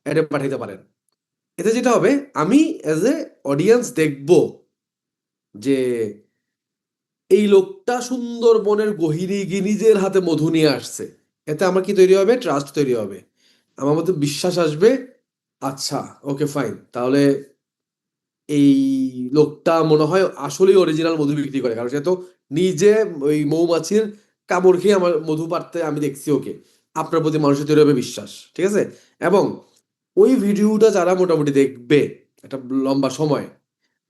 অ্যাডে পাঠাইতে পারেন। এতে যেটা হবে, আমি অ্যাজ এ অডিয়েন্স দেখবো যে এই লোকটা সুন্দরবনের গহীনে গিয়ে নিজের হাতে মধু নিয়ে আসছে। এতে আমার কি তৈরি হবে? ট্রাস্ট তৈরি হবে, আমার মধ্যে বিশ্বাস আসবে। আচ্ছা, ওকে ফাইন, তাহলে এই লোকটা মনে হয় আসলেই অরিজিনাল মধু বিক্রি করে, কারণ সে তো নিজে ওই মৌমাছির কামড় খেয়ে আমার মধু পাড়তে আমি দেখছি ওকে। আপনার প্রতি মানুষের তৈরি হবে বিশ্বাস, ঠিক আছে? এবং ওই ভিডিওটা যারা মোটামুটি দেখবে একটা লম্বা সময়,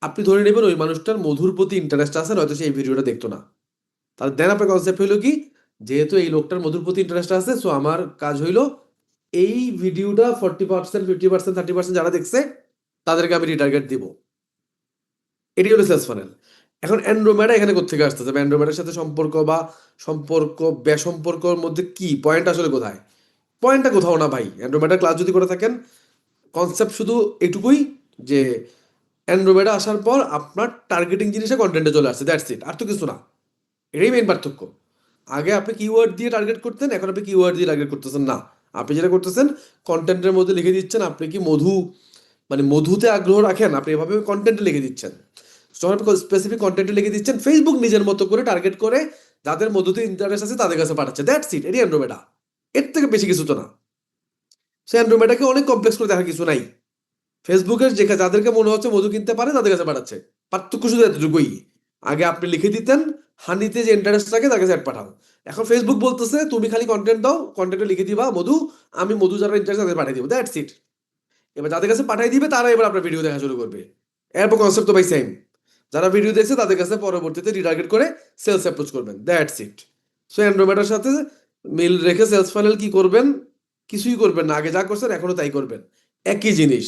আপনি ধরে নেবেন ওই মানুষটার মধুর প্রতি ইন্টারেস্ট আছে, নয়তো সে এই ভিডিওটা দেখতো না। তাহলে দেন আপনার কনসেপ্ট হইলো কি, যেহেতু এই লোকটার মধুর প্রতি ইন্টারেস্ট আছে, সো আমার কাজ হইলো এই ভিডিওটা 40%, 50%, 30% যারা দেখছে তাদেরকে আমি রিটার্গেট দিব। এটি হলো সেলস ফানেল। এখন অ্যান্ড্রোমেডা এখানে কোথেকে আসতেছে? অ্যান্ড্রোমেডার সাথে সম্পর্ক বা সম্পর্ক বেসম্পর্কর মধ্যে কি পয়েন্ট আসলে কোথায়? পয়েন্টটা কোথাও না ভাই। অ্যান্ড্রোমেডা ক্লাস যদি করে থাকেন, কনসেপ্ট শুধু এটুকুই যে অ্যান্ড্রোমেডা আসার পর আপনার টার্গেটিং জিনিসটা কন্টেন্টে চলে আসছে, দ্যাটস ইট, আর তো কিছু না। এটাই মেইন পার্থক্য। আগে আপনি কিওয়ার্ড দিয়ে টার্গেট করতেন, এখন আপনি কিওয়ার্ড দিয়ে টার্গেট করতেছেন না। আপনি যেটা করতেছেন, কন্টেন্টের মধ্যে লিখে দিচ্ছেন আপনি কি মধু, মানে মধুতে আগ্রহ রাখেন, আপনি এভাবে কন্টেন্টে লিখে দিচ্ছেন। যখন আপনি স্পেসিফিক কন্টেন্টে লিখে দিচ্ছেন, ফেসবুক নিজের মতো করে টার্গেট করে যাদের মধুতে ইন্টারেস্ট আছে তাদের কাছে পাঠাচ্ছে, দ্যাটস ইট। এটি অ্যান্ড্রোমেডা, এর থেকে বেশি কিছু তো না। সে অ্যান্ড্রোমেডাকে অনেক কমপ্লেক্স করে দেখার কিছু নাই। ফেসবুকের যে যাদেরকে মনে হচ্ছে মধু কিনতে পারে তাদের কাছে পাঠাচ্ছে, পার্থক্য শুধু এতটুকুই। আগে আপনি লিখে দিতেন হানিতে যে ইন্টারেস্ট থাকে তার কাছে অ্যাড পাঠাও। এখন ফেসবুক বলতেছে তুমি খালি কন্টেন্ট দাও, কন্টেন্টে লিখে দিবা মধু, আমি মধু যারা ইন্টারেস্ট তাদের পাঠিয়ে দিব, দ্যাটস ইট। এবার যাদের কাছে পাঠিয়ে দিবে তারা এবার আপনার ভিডিও দেখা শুরু করবে। এরপর কনসেপ্ট তো ভাই সেম। যারা ভিডিও দেখছে তাদের কাছে পরবর্তীতে রিটার্গেট করে সেলস অ্যাপ্রোচ করবেন, দ্যাটস ইট। সো অ্যান্ড্রোমেডার সাথে মিল রেখে সেলস ফানেল কি করবেন? কিছুই করবেন না, আগে যা করছেন এখনো তাই করবেন, একই জিনিস।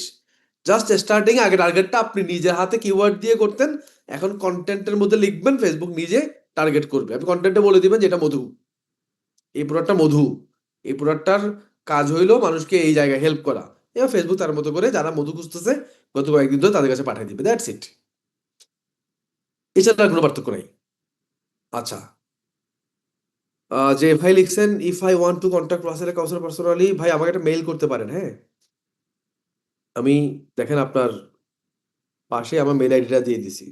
জাস্ট স্টার্টিং আগে টার্গেটটা আপনি নিজের হাতে কিওয়ার্ড দিয়ে করতেন, এখন কন্টেন্টের মধ্যে লিখবেন, ফেসবুক নিজে টার্গেট করবে। আপনি কন্টেন্টে বলে দিবেন যেটা মধু, এই প্রোডাক্টটা মধু, এই প্রোডাক্টটার কাজ হইলো মানুষকে এই জায়গায় হেল্প করা। এবার ফেসবুক তার মতো করে যারা মধু খুঁজতেছে গত কয়েকদিন ধরে তাদের কাছে পাঠিয়ে দিবে, দ্যাটস ইট। এছাড়া আর কোনো পার্থক্য নাই। আচ্ছা, যে ভাই লিখছেন if I want to contact Rasel Kawsar personally, ভাই আমাকে একটা মেইল করতে পারেন, হ্যাঁ। আমি দেখেন আপনার পাশে আমার মেইল আইডিটা দিয়ে দিছি।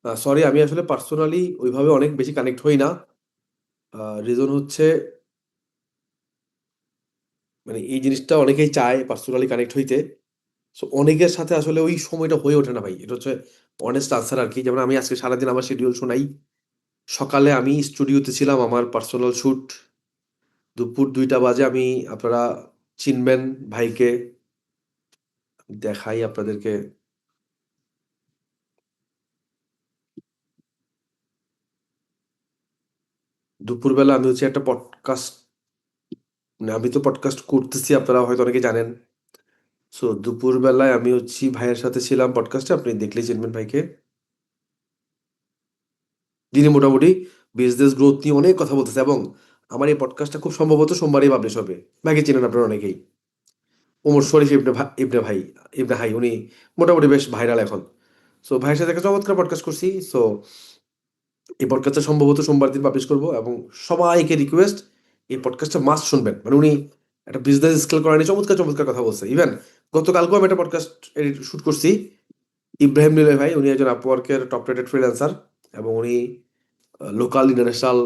সরি, আমি আসলে পার্সোনালি ওইভাবে অনেক বেশি কানেক্ট হই না। রিজন হচ্ছে, মানে এই জিনিসটা অনেকেই চায় পার্সোনালি কানেক্ট হইতে, সো অনেকের সাথে আসলে ওই সময়টা হয়ে ওঠে না ভাই। এটা হচ্ছে অনেস্ট আনসার আর কি। যেমন আমি আজকে সারাদিন আমার শিডিউল শোনাই। সকালে আমি স্টুডিওতে ছিলাম, আমার পার্সোনাল শুট। দুপুর 2টা বাজে আমি, আপনারা চিনবেন ভাইকে, দেখাই আপনাদেরকে। দুপুরবেলা আমি হচ্ছে একটা পডকাস্ট, মানে আমি তো পডকাস্ট করতেছি, আপনারা হয়তো অনেকে জানেন। সো দুপুরবেলায় আমি হচ্ছি ভাইয়ের সাথে ছিলাম পডকাস্টে, আপনি দেখলেই চিনবেন ভাইকে। যিনি মোটামুটি বিজনেস গ্রোথ নিয়ে অনেক কথা বলতেছে, এবং আমার এই পডকাস্টটা খুব সম্ভবত সোমবারই পাবলিশ হবে। ভাইকে চেনেন আপনারা অনেকেই, ওমর শরীফ ইবনে হাই, উনি মোটামুটি বেশ ভাইরাল এখন। সো ভাইয়ের সাথে একটা চমৎকার পডকাস্ট করছি। সো এই পডকাস্টটা সম্ভবত সোমবার দিন পাবলিশ করবো, এবং সবাইকে রিকোয়েস্ট এই পডকাস্টটা মাস্ট শুনবেন। মানে উনি একটা বিজনেস স্কেল করা নিয়ে চমৎকার চমৎকার কথা বলছে। ইভেন গতকালকেও আমি একটা পডকাস্ট শুট করছি। ইব্রাহিম নিলয় ভাই, উনি একজন আপওয়ার্কের টপ রেটেড ফ্রিল্যান্সার, এবং উনি লোকাল ইন্টারন্যাশনাল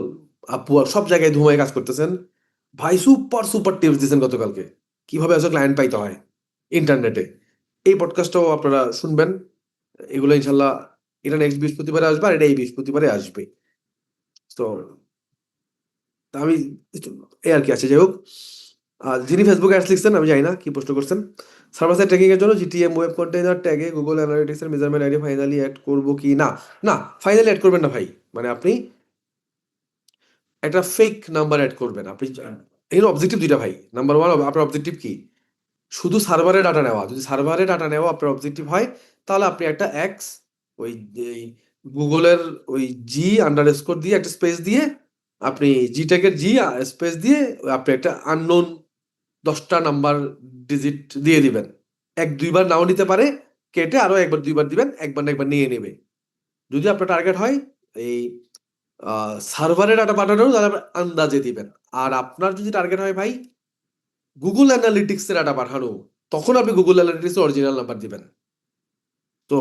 আপওয়ার্ক সব জায়গায় ধুমায় কাজ করতেছেন। ভাই সুপার সুপার টিপস দিয়েছেন গতকালকে, কিভাবে আসলে ক্লায়েন্ট পাইতে হয় ইন্টারনেটে। এই পডকাস্টটাও আপনারা শুনবেন। এগুলো ইনশাল্লাহ, এটা নেক্সট বৃহস্পতিবারে আসবে, আর এটা এই বৃহস্পতিবারে আসবে। তো আমি এই আর কি আছে, যাই হোক। যিনি ফেসবুকে অ্যাডস লিখছেন, আমি জানি না কি প্রশ্ন করছেন। সার্ভার সাইড ট্র্যাকিং এর জন্য জিটিএম ওয়েব কন্টেইনার ট্যাগে গুগল অ্যানালিটিক্স এর মেজারমেন্ট আইডি ফাইনালি অ্যাড করবো কি না? না, ফাইনালি অ্যাড করবেন না ভাই। মানে আপনি একটা ফেক নাম্বার অ্যাড করবেন। আপনি এখানে অবজেক্টিভ দুইটা ভাই। নাম্বার ওয়ান, আপনার অবজেক্টিভ কি? শুধু সার্ভারে ডাটা নেওয়া। যদি সার্ভারে ডাটা নেওয়া আপনার অবজেক্টিভ হয়, তাহলে আপনি একটা এক্স, ওই এই গুগলের ওই জি আন্ডারস্কোর দিয়ে একটা স্পেস দিয়ে, আপনি জি ট্যাগের জি স্পেস দিয়ে আপনি একটা আননোন 10টা নাম্বার ডিজিট দিয়ে দিবেন। এক দুইবার নাও নিতে পারে, কেটে আরো একবার দুইবার দিবেন, একবার না একবার নিয়ে নেবে। যদি আপনার টার্গেট হয় এই সার্ভারে ডাটা পাঠানোর, তাহলে আপনি আন্দাজে দিবেন। আর আপনার যদি টার্গেট হয় ভাই গুগল অ্যানালিটিক্সের ডাটা পাঠানো, তখন আপনি গুগল অ্যানালিটিক্সের অরিজিনাল নাম্বার দিবেন। তো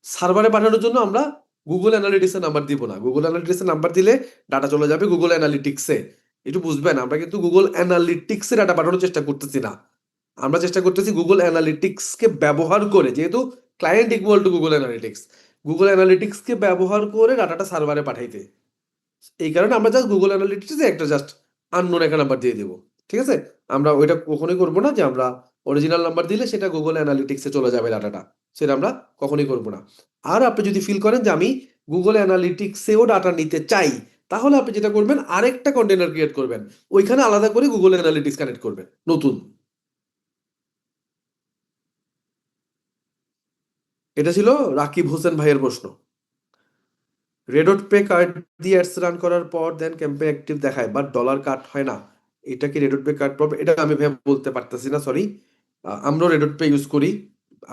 সার্ভারে পাঠানোর জন্য আমরা গুগল অ্যানালিটিক্সের নাম্বার দিব না। গুগল অ্যানালিটিক্সের নাম্বার দিলে ডাটা চলে যাবে গুগল অ্যানালিটিক্সে। একটু বুঝবেন, আমরা কিন্তু গুগল অ্যানালিটিক্সে ডাটা পাঠানোর চেষ্টা করতেছি না। আমরা চেষ্টা করতেছি গুগল অ্যানালিটিক্সকে ব্যবহার করে, যেহেতু client equal to Google Analytics, Google অ্যানালিটিক্সকে ব্যবহার করে ডাটাটা সার্ভারে পাঠাইতে। এই কারণে আমরা জাস্ট গুগল অ্যানালিটিক্সে একটা জাস্ট আননোন একটা নাম্বার দিয়ে দেবো। ঠিক আছে? আমরা ওইটা কখনোই করবো না যে আমরা অরিজিনাল নাম্বার দিলে সেটা গুগল অ্যানালিটিক্সে চলে যাবে ডাটাটা, সেটা আমরা কখনোই করবো না। আর আপনি যদি ফিল করেন যে আমি গুগল অ্যানালিটিক্সেও ডাটা নিতে চাই, তাহলে আপনি যেটা করবেন আরেকটা কন্টেনার ক্রিয়েট করবেন, ওইখানে আলাদা করে গুগল অ্যানালিটিক্স কানেক্ট করবেন নতুন। এটা ছিল রাকিব হোসেন ভাইয়ের প্রশ্ন। রেডট পে কার্ড দিয়ে অ্যাডস রান করার পর দেন ক্যাম্পেইন অ্যাক্টিভ দেখায় বাট ডলার কাট হয় না, এটা কি রেডট পে কার্ড প্রবলেম? এটা আমি ভেবে বলতে পারতেছি না, সরি। আমরাও রেডট পে ইউজ করি।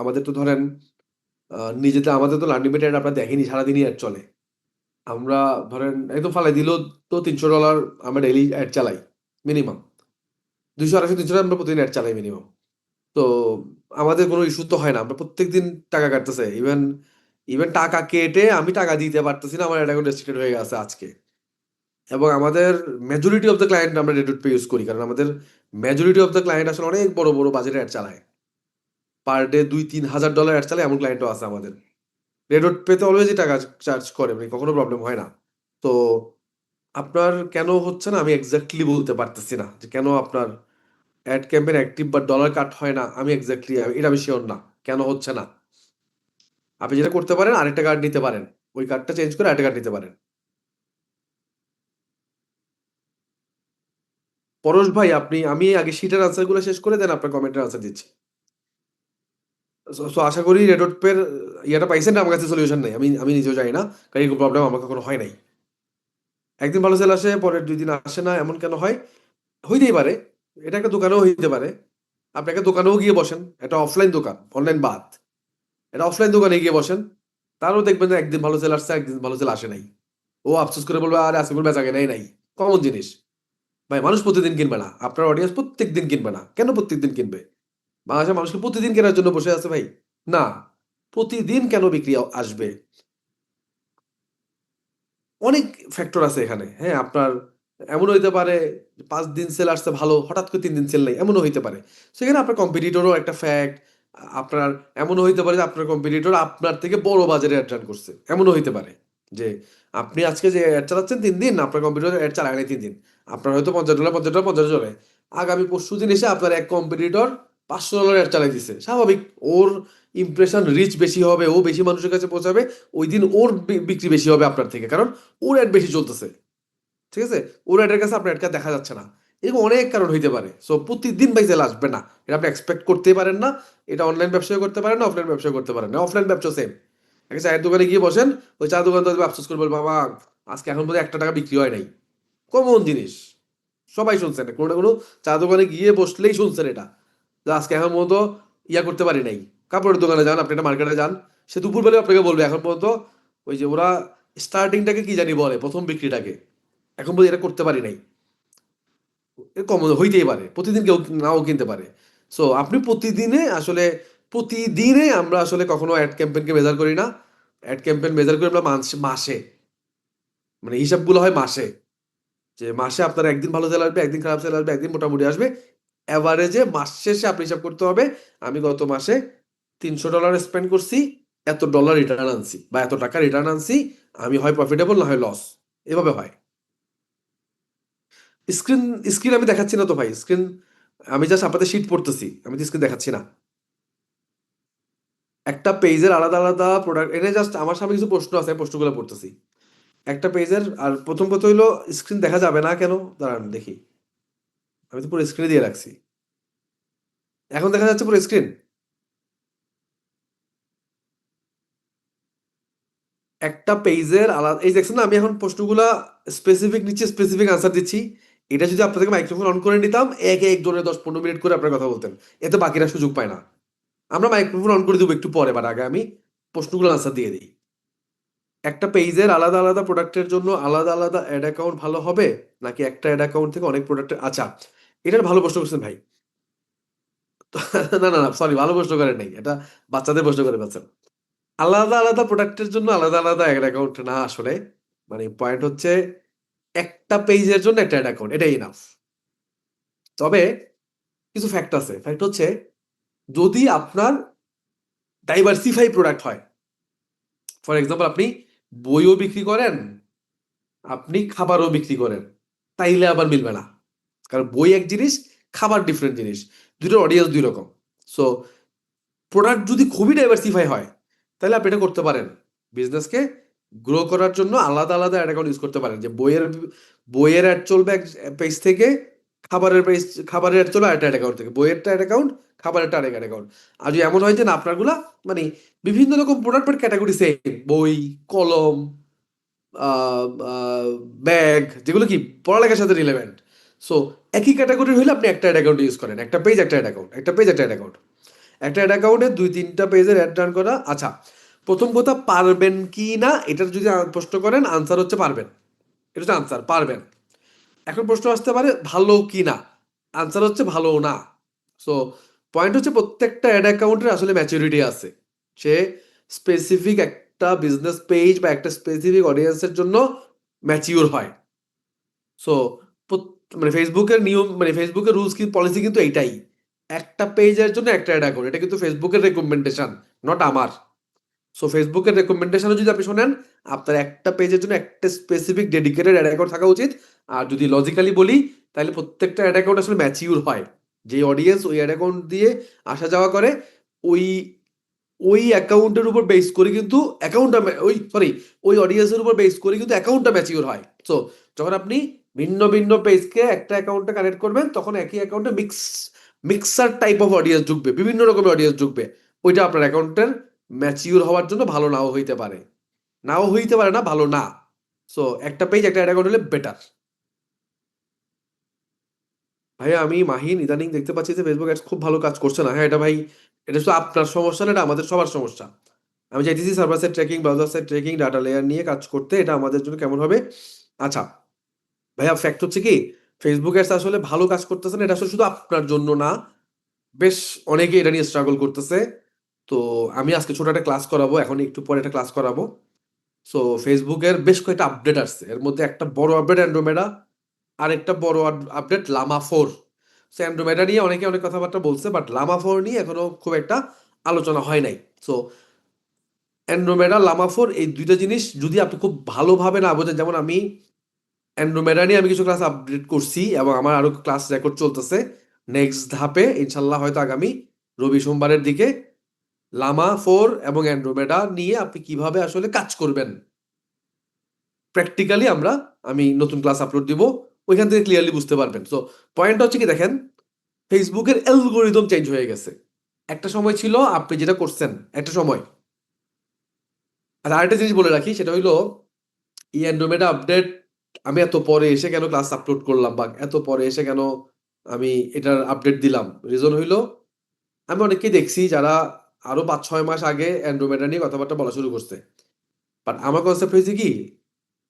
আমাদের তো ধরেন নিজেতে আমাদের তো আনলিমিটেড আপনার দেখেনি, সারাদিনই অ্যাড চলে। আমরা ধরেন একদম ফালাই দিল তো $300 আমরা ডেইলি অ্যাড চালাই মিনিমাম। 200 250 300 আমরা প্রতিদিন অ্যাড চালাই মিনিমাম। তো আমাদের কোনো ইস্যু তো হয় না, আমরা প্রত্যেকদিন টাকা কাটতেছে। ইভেন ইভেন টাকা কেটে আমি টাকা দিতে পারতেছি না, আমার অ্যাকাউন্ট রেস্ট্রিক্টেড হয়ে গেছে আজকে। এবং আমাদের মেজরিটি অফ দ্য ক্লায়েন্ট আমরা রেডট পে ইউজ করি, কারণ আমাদের মেজরিটি অফ দ্য ক্লায়েন্ট আসলে অনেক বড় বড় বাজেটের অ্যাড চালায়, পার ডে $2-3 হাজার অ্যাড চালায় এমন ক্লায়েন্টও আছে আমাদের। রেডট পেতে অলওয়েজই টাকা চার্জ করে, মানে কখনো প্রবলেম হয় না। তো আপনার কেন হচ্ছে না আমি এক্স্যাক্টলি বলতে পারতেছি না যে কেন আপনার অ্যাড ক্যাম্পেইন অ্যাক্টিভ বা ডলার কাট হয় না। আমি এক্স্যাক্টলি এটা আমি শিওর না কেন হচ্ছে না। আপনি যেটা করতে পারেন আরেকটা কার্ড নিতে পারেন, ওই কার্ডটা চেঞ্জ করে আরেকটা কার্ড নিতে পারেন। পরশ ভাই, আমি আগে শীটের আনসার গুলো শেষ করে দেন আপনার কমেন্টের আনসার দিচ্ছি। সো আশা করি রেডট পের ইয়েটা পাইছেন না, আমার কাছে সলিউশন নেই, আমি আমি নিজেও জানি না, কারণ এরকম প্রবলেম আমার কখনো হয় নাই। একদিন ভালো সেল আসে, পরের 2 দিন আসে না, এমন কেন হয়? হইতেই পারে। এটা একটা দোকানেও হইতে পারে। আপনি একটা দোকানেও গিয়ে বসেন, একটা অফলাইন দোকান, অনলাইন বাদ, এটা অফলাইন দোকানে গিয়ে বসেন, তারও দেখবেন যে একদিন ভালো সেল আসছে, একদিন ভালো সেল আসে নাই। ও আফসোস করে বলবে আরে আজকে কোনো বেচা কেনাই নাই। কমন জিনিস। ভাই মানুষ প্রতিদিন কিনবে না, আপনার অডিয়েন্স প্রত্যেক দিন কিনবে না, কেন প্রত্যেক দিন কিনবে? বাংলাদেশের মানুষকে প্রতিদিন কেনার জন্য বসে আছে ভাই? না। প্রতিদিন কেন বিক্রি আসবে? অনেক ফ্যাক্টর আছে এখানে। হ্যাঁ, আপনার এমনও হইতে পারে ৫ দিন সেল আসছে ভালো, হঠাৎ করে ৩ দিন সেল নাই, এমনও হইতে পারে। সেখানে আপনার কম্পিটিটরও একটা ফ্যাক্ট। আপনার এমনও হইতে পারে যে আপনার কম্পিটিটর আপনার থেকে বড় বাজারে অ্যাড রান করছে। এমনও হইতে পারে যে আপনি আজকে যে অ্যাড চালাচ্ছেন ৩ দিন, আপনার কম্পিটিটর অ্যাড চালায় নাই ৩ দিন। আপনার হয়তো $50 $50 $50 চলে। আগামী পরশুদিন এসে আপনার এক কম্পিটিটর $500 অ্যাড চালাই দিছে। স্বাভাবিক, ওর ইমপ্রেশন রিচ বেশি হবে, ও বেশি মানুষের কাছে পৌঁছাবে। ওইদিন ওর বিক্রি বেশি হবে আপনার থেকে। কারণ ওর অ্যাড বেশি চলতেছে। ঠিক আছে? ওর অ্যাডের কাছে আপনার অ্যাডটা দেখা যাচ্ছে না। এরকম অনেক কারণ হইতে পারে। সো প্রতিদিন ভাই সেল আসবে না। এটা আপনি এক্সপেক্ট করতেই পারেন না। এটা অনলাইন ব্যবসাও করতে পারেন না, অফলাইন ব্যবসাও করতে পারেন না। অফলাইন ব্যবসাও সেম। একটা চায়ের দোকানে গিয়ে বসেন, ওই চায়ের দোকানদার দেখবে আফসোস করে বলবে, "বাবা আজকে এখন পর্যন্ত ৳১ বিক্রি হয় নাই।" কমন জিনিস। সবাই শুনছেন। কোনো না কোনো চা দোকানে গিয়ে বসলেই শুনছেন এটা। যে আজকে এখন পর্যন্ত করতে পারি নাই। কাপড়ের দোকানে যান, আপনি একটা মার্কেটে যান। সে দুপুরবেলায় আপনাকে বলবে এখন পর্যন্ত ওই যে ওরা স্টার্টিংটাকে কি জানি বলে, ১ম বিক্রিটাকে। এখন পর্যন্ত এটা করতে পারি নাই। এরকম হইতেই পারে। প্রতিদিন কেউ নাও কিনতে পারে। সো আপনি প্রতিদিনে আসলে প্রতিদিনে আমরা আসলে কখনো এড ক্যাম্পেইনকে মেজার করি না। এড ক্যাম্পেইন মেজার করি আমরা মাসে। মানে হিসাবগুলো হয় মাসে। যে মাসে আপনার একদিন ভালো সেল আসবে, একদিন খারাপ সেল আসবে, একদিন মোটামুটি আসবে। এভারেজে মাস শেষে আপনি হিসাব করতে হবে, আমি গত মাসে $300 স্পেন্ড করছি, এত ডলার রিটার্ন আনছি বা এত টাকা রিটার্ন আনছি। আমি হয় প্রফিটেবল না হয় লস। এভাবে হয়। স্ক্রিন স্ক্রিন আমি দেখাচ্ছি না তো ভাই। স্ক্রিন আমি জাস্ট আপনাদের শিট পড়তেছি। আমি তো স্ক্রিন দেখাচ্ছি না। একটা পেজের আলাদা, আলাদা প্রোডাক্ট এনে জাস্ট আমার সামনে কিছু প্রশ্ন আছে, আমি প্রশ্নগুলো পড়তেছি। একটা পেজের আর ১ম কথা হইলো স্ক্রিন দেখা যাবে না কেন? দাঁড়ান দেখি। আমি তো পুরো স্ক্রিনে দিয়ে রাখছি। এখন দেখা যাচ্ছে পুরো স্ক্রিন? একটা পেজের আলাদা এই দেখছেন না, আমি এখন প্রশ্নগুলা স্পেসিফিক নিচ্ছি, স্পেসিফিক আনসার দিচ্ছি। এটা যদি আপনাদেরকে মাইক্রোফোন অন করে নিতাম, একে এক ধরে ১০-১৫ মিনিট করে আপনারা কথা বলতেন। এতে বাকিরা সুযোগ পায় না। আমরা মাইক্রোফোন অন করে দেবো একটু পরে, বাট আগে আমি প্রশ্নগুলোর আনসার দিয়ে দিই। একটা পেজের আলাদা আলাদা প্রোডাক্টের জন্য আলাদা আলাদা অ্যাড অ্যাকাউন্ট ভালো হবে, নাকি একটা অ্যাড অ্যাকাউন্ট থেকে অনেক প্রোডাক্টের? আচ্ছা, এটার ভালো প্রশ্ন করছেন ভাই। না না না, সরি, ভালো প্রশ্ন করেন নাই, এটা বাচ্চাদের প্রশ্ন করে ফেলছেন। আলাদা আলাদা প্রোডাক্টের জন্য আলাদা আলাদা অ্যাড অ্যাকাউন্ট না আসলে, মানে পয়েন্ট হচ্ছে একটা পেজের জন্য একটা অ্যাড অ্যাকাউন্ট, এটাই ইনাফ। তবে কিছু ফ্যাক্ট আছে। ফ্যাক্ট হচ্ছে, যদি আপনার ডাইভার্সিফাই প্রোডাক্ট হয়, ফর এক্সাম্পল আপনি বইও বিক্রি করেন, আপনি খাবারও বিক্রি করেন, তাইলে আবার মিলবে না। কারণ বই এক জিনিস, খাবার ডিফারেন্ট জিনিস, দুটোর অডিয়েন্স দুই রকম। সো প্রোডাক্ট যদি খুবই ডাইভার্সিফাই হয়, তাহলে আপনি এটা করতে পারেন, বিজনেসকে গ্রো করার জন্য আলাদা আলাদা অ্যাড অ্যাকাউন্ট ইউজ করতে পারেন। যে বইয়ের অ্যাড চলবে এক পেজ থেকে, খাবারের অ্যাড চলবে আরেকটা অ্যাকাউন্ট থেকে, বইয়েরটা অ্যাড অ্যাকাউন্ট, খাবারেরটা আরেক অ্যাকাউন্ট। আর যদি এমন হয় যে না, আপনারগুলা মানে বিভিন্ন রকম প্রোডাক্ট বাট ক্যাটাগরি সেম, বই, কলম, ব্যাগ, যেগুলো কি পড়ালেখার সাথে রিলেভেন্ট, সো একই ক্যাটাগরির হলে আপনি একটা অ্যাড অ্যাকাউন্ট ইউজ করেন, একটা পেজ একটা অ্যাড অ্যাকাউন্ট, একটা পেজ একটা অ্যাড অ্যাকাউন্ট, একটা অ্যাড অ্যাকাউন্টে 2-3টা পেজের অ্যাড রান করা। আচ্ছা, প্রথম কথা, পারবেন কি না এটার যদি প্রশ্ন করেন, আনসার হচ্ছে পারবেন। এটা হচ্ছে আনসার, পারবেন। এখন প্রশ্ন আসতে পারে ভালো কি না, আনসার হচ্ছে ভালো না। সো পয়েন্ট হচ্ছে, প্রত্যেকটা অ্যাড অ্যাকাউন্টের আসলে ম্যাচুরিটি আছে। সে স্পেসিফিক একটা বিজনেস পেজ বা একটা স্পেসিফিক অডিয়েন্সের জন্য ম্যাচিওর হয়। সো মানে ফেসবুকের নিয়ম, মানে ফেসবুকের রুলস কি পলিসি কিন্তু এইটাই, একটা পেজের জন্য একটা অ্যাড অ্যাকাউন্ট। এটা কিন্তু ফেসবুকের রেকমেন্ডেশন, নট আমার। সো ফেসবুকের রেকমেন্ডেশনও যদি আপনি শোনেন, আপনার একটা পেজের জন্য একটা স্পেসিফিক ডেডিকেটেড অ্যাড অ্যাকাউন্ট থাকা উচিত। আর যদি লজিক্যালি বলি, তাহলে প্রত্যেকটা অ্যাড অ্যাকাউন্ট আসলে ম্যাচিউর হয়। যে অডিয়েন্স ওই অ্যাড অ্যাকাউন্ট দিয়ে আসা যাওয়া করে, ওই ওই অ্যাকাউন্টের উপর বেস করে কিন্তু অ্যাকাউন্টটা, ওই সরি, ওই অডিয়েন্সের উপর বেস করে কিন্তু অ্যাকাউন্টটা ম্যাচিউর হয়। সো যখন আপনি ভিন্ন ভিন্ন পেজকে একটা অ্যাকাউন্টে কানেক্ট করবেন, তখন একই অ্যাকাউন্টে মিক্সার টাইপ অফ অডিয়েন্স ঢুকবে, বিভিন্ন রকমের অডিয়েন্স ঢুকবে। ওইটা আপনার অ্যাকাউন্টের ম্যাচিউর হওয়ার জন্য ভালো নাও হইতে পারে, নাও হইতে পারে না, ভালো না। সো একটা পেজ একটা অ্যাকাউন্ট হলে বেটার। ভাইয়া আমি মাহিন ইদানিং দেখতে পাচ্ছি যে ফেসবুক অ্যাডস খুব ভালো কাজ করছে না। হ্যাঁ, এটা ভাই, এটা শুধু আপনার সমস্যা না, এটা আমাদের সবার সমস্যা। আমি চাইতেছি server side tracking, browser side tracking, data layer নিয়ে কাজ করতে, এটা আমাদের জন্য কেমন হবে? আচ্ছা ভাইয়া, ফ্যাক্ট হচ্ছে কি, ফেসবুক অ্যাডস আসলে ভালো কাজ করতেছে না, এটা আসলে শুধু আপনার জন্য না, বেশ অনেকে এটা নিয়ে স্ট্রাগল করতেছে। তো আমি আজকে ছোট একটা ক্লাস করাবো, এখন একটু পরে একটা ক্লাস করাবো। সো ফেসবুকের বেশ কয়েকটা আপডেট আসছে, এর মধ্যে একটা বড় আপডেট অ্যান্ড্রোমেডা, আর একটা বড় আপডেট লামা 4। সো অ্যান্ড্রোমেডা নিয়ে অনেকে অনেক কথাবার্তা বলছে, বাট লামা 4 নিয়ে এখনো খুব একটা আলোচনা হয় নাই। সো অ্যান্ড্রোমেডা, লামা 4, এই দুইটা জিনিস যদি আপনি খুব ভালোভাবে না বোঝেন, যেমন আমি অ্যান্ড্রোমেডা নিয়ে আমি কিছু ক্লাস আপডেট করছি এবং আমার আরো ক্লাস রেকর্ড চলতেছে। নেক্সট ধাপে ইনশাল্লাহ হয়তো আগামী রবি সোমবারের দিকে লামা 4 এবং অ্যান্ড্রোমেডা নিয়ে আপনি কিভাবে আসলে কাজ করবেন প্র্যাকটিক্যালি, আমি নতুন ক্লাস আপলোড দিব, ওইখান থেকে ক্লিয়ারলি বুঝতে পারবেন। সো পয়েন্ট হচ্ছে কি, দেখেন, ফেসবুকের অ্যালগোরিদম চেঞ্জ হয়ে গেছে। একটা সময় ছিল আপনি যেটা করছেন, একটা সময়। আর আরেকটা জিনিস বলে রাখি, সেটা হইলো এই অ্যান্ড্রোমেডা আপডেট আমি এত পরে এসে কেন ক্লাস আপলোড করলাম, বা এত পরে এসে কেন আমি এটার আপডেট দিলাম, রিজন হইলো, আমি অনেককেই দেখছি যারা আরো 5-6 মাস আগে অ্যান্ড্রোমেডা নিয়ে কথাবার্তা বলা শুরু করছে। বাট আমার কনসেপ্ট হয়েছে কি,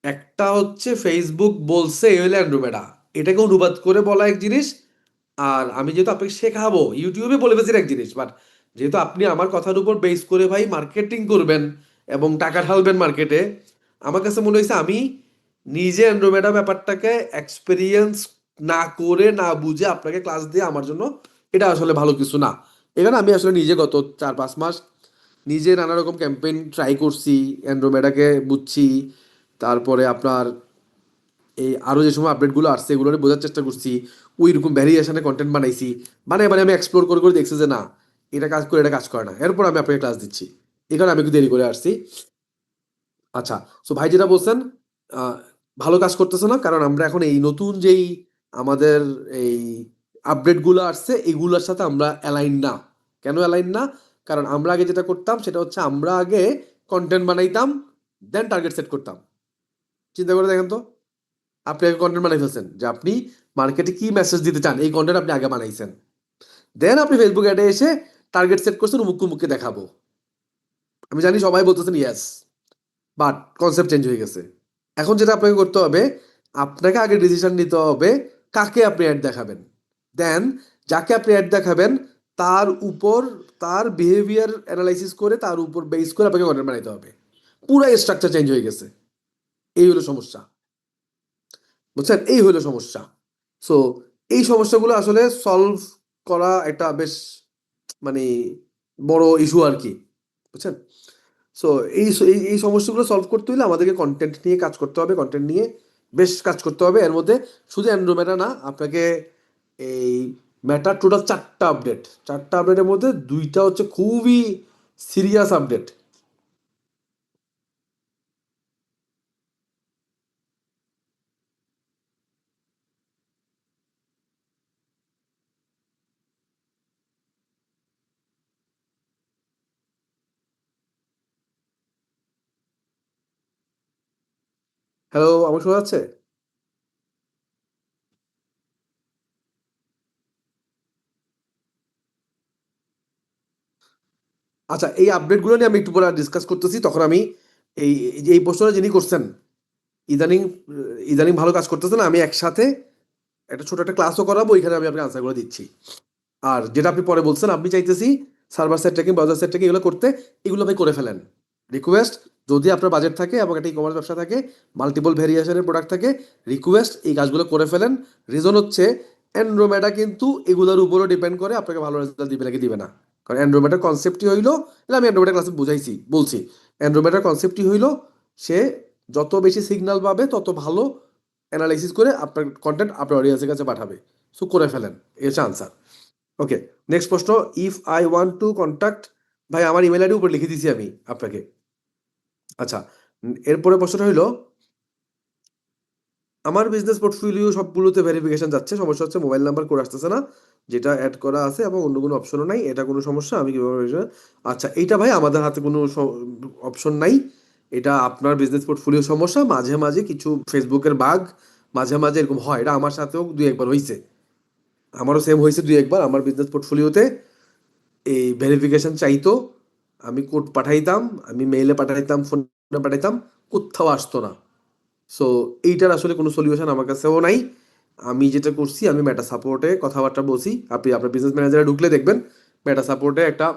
একটা হচ্ছে ফেসবুক বলছে এই হলো অ্যান্ড্রোমেডা, এটাকে অনুবাদ করে বলা এক জিনিস। আর আমি যেহেতু আপনাকে শেখাবো, ইউটিউবে বলে ফেলছি এক জিনিস, বাট যেহেতু আপনি আমার কথার উপর বেস করে ভাই মার্কেটিং করবেন এবং টাকা ঢালবেন মার্কেটে, আমার কাছে মনে হয়েছে আমি নিজে অ্যান্ড্রোমেডা ব্যাপারটাকে এক্সপেরিয়েন্স না করে, না বুঝে আপনাকে ক্লাস দিয়ে আমার জন্য এটা আসলে ভালো কিছু না। এখানে আমি আসলে নিজে গত 4-5 মাস নিজে নানা রকম ক্যাম্পেইন ট্রাই করছি, অ্যান্ড্রোমেডাকে বুঝছি, তারপরে আপনার এই আরো যে সময় আপডেটগুলো আসছে এগুলো বোঝার চেষ্টা করছি, ওই রকম ভ্যারিয়েশনে কন্টেন্ট বানাইছি। মানে আমি এক্সপ্লোর করে করে দেখছি যে না, এটা কাজ করে, এটা কাজ করে না, এরপর আমি আপনাকে ক্লাস দিচ্ছি। এখানে আমি একটু দেরি করে আসছি। আচ্ছা, সো ভাই যেটা বলছেন, আহ, ভালো কাজ করতেছে না, কারণ আমরা এখন এই নতুন যেই আমাদের এই আপডেটগুলো আসছে এগুলোর সাথে আমরা অ্যালাইন না। কেন অ্যালাইন না? কারণ আমরা আগে যেটা করতাম সেটা হচ্ছে, আমরা আগে কন্টেন্ট বানাইতাম, দেন টার্গেট সেট করতাম। চিন্তা করে দেখেন তো, আপনি আগে কন্টেন্ট বানাই ফেলছেন যে আপনি মার্কেটে কি মেসেজ দিতে চান, এই কন্টেন্ট আপনি আগে বানাইছেন, দেন আপনি ফেসবুক অ্যাডে এসে টার্গেট সেট করছেন, মুখকে মুখকে দেখাবো। আমি জানি সবাই বলতেছেন ইয়েস, বাট কনসেপ্ট চেঞ্জ হয়ে গেছে। এখন যেটা আপনাকে করতে হবে, আপনাকে আগে ডিসিশন নিতে হবে কাকে আপনি অ্যাড দেখাবেন। দেন যাকে আপনি অ্যাড দেখাবেন তার উপর, তার বিহেভিয়ার অ্যানালাইসিস করে তার উপর বেস করে আপনাকে কন্টেন্ট বানাইতে হবে। পুরো স্ট্রাকচার চেঞ্জ হয়ে গেছে। এই হলো সমস্যা, বুঝছেন? এই হলো সমস্যা। সো এই সমস্যাগুলো আসলে সলভ করা একটা বেশ মানে বড় ইস্যু আর কি, বুঝছেন? সো এই সমস্যাগুলো সলভ করতে হলে আমাদেরকে কন্টেন্ট নিয়ে কাজ করতে হবে, কন্টেন্ট নিয়ে বেশ কাজ করতে হবে। এর মধ্যে শুধু অ্যান্ড্রোমেটা না, আপনাকে এই মেটার টোটাল 4টা আপডেট, 4টা আপডেটের মধ্যে 2টা হচ্ছে খুবই সিরিয়াস আপডেট। হ্যালো, আমার শোনা যাচ্ছে? আচ্ছা, এই আপডেটগুলো নিয়ে আমি একটু পরে ডিসকাস করতেছি। তখন আমি এই প্রশ্নটা যিনি করছেন, ইদানিং ইদানিং ভালো কাজ করতেছেন, আমি একসাথে একটা ছোট একটা ক্লাসও করাবো, ওইখানে আমি আপনাকে আনসারগুলো দিচ্ছি। আর যেটা আপনি পরে বলছেন, আপনি চাইতেছি server side tracking, browser side tracking এগুলো করতে, এগুলো ভাই করে ফেলেন। রিকোয়েস্ট, যদি আপনার বাজেট থাকে এবং একটা ই কমার্স ব্যবসা থাকে, মাল্টিপল ভেরিয়েশনের প্রোডাক্ট থাকে, রিকোয়েস্ট এই কাজগুলো করে ফেলেন। রিজন হচ্ছে অ্যান্ড্রোমেডা কিন্তু এগুলোর উপরও ডিপেন্ড করে আপনাকে ভালো রেজাল্ট দিবে নাকি দিবে না। কারণ অ্যান্ড্রোমেডার কনসেপ্টই হইলো, এটা আমি অ্যান্ড্রোমেডার ক্লাসে বুঝাইছি, বলছি অ্যান্ড্রোমেডার কনসেপ্টই হইলো সে যত বেশি সিগন্যাল পাবে তত ভালো অ্যানালাইসিস করে আপনার কন্টেন্ট আপনার অডিয়েন্সের কাছে পাঠাবে। সো করে ফেলেন, এই হচ্ছে আনসার। ওকে, নেক্সট প্রশ্ন। If I want to contact, ভাই আমার ইমেল আইডি উপরে লিখে দিছি আমি আপনাকে। আচ্ছা, এরপরে প্রশ্নটা হইলো, আমার বিজনেস পোর্টফোলিও সবগুলোতে ভেরিফিকেশন যাচ্ছে, সমস্যা হচ্ছে মোবাইল নাম্বার করে আসতেছে না, যেটা অ্যাড করা আছে এবং অন্য কোনো অপশনও নাই, এটা কোনো সমস্যা, আমি কিভাবে আচ্ছা, এইটা ভাই আমাদের হাতে কোনো অপশন নাই। এটা আপনার বিজনেস পোর্টফোলিও সমস্যা, মাঝে মাঝে কিছু ফেসবুকের বাগ, মাঝে মাঝে এরকম হয়। এটা আমার সাথেও দুই একবার হয়েছে, আমারও সেম হয়েছে দুই একবার। আমার বিজনেস পোর্টফোলিওতে এই ভেরিফিকেশন চাইতো, আমি কোড পাঠাইতাম, আমি মেইলে পাঠাইতাম, ফোনে পাঠাইতাম, কোথাও আসতো না। সো এইটার আসলে কোনো সলিউশন আমার কাছেও নাই। আমি যেটা করছি, আমি মেটা সাপোর্টে কথাবার্তা বলছি, আপনি আপনার বিজনেস ম্যানেজারে ঢুকলে দেখবেন মেটা সাপোর্টে একটা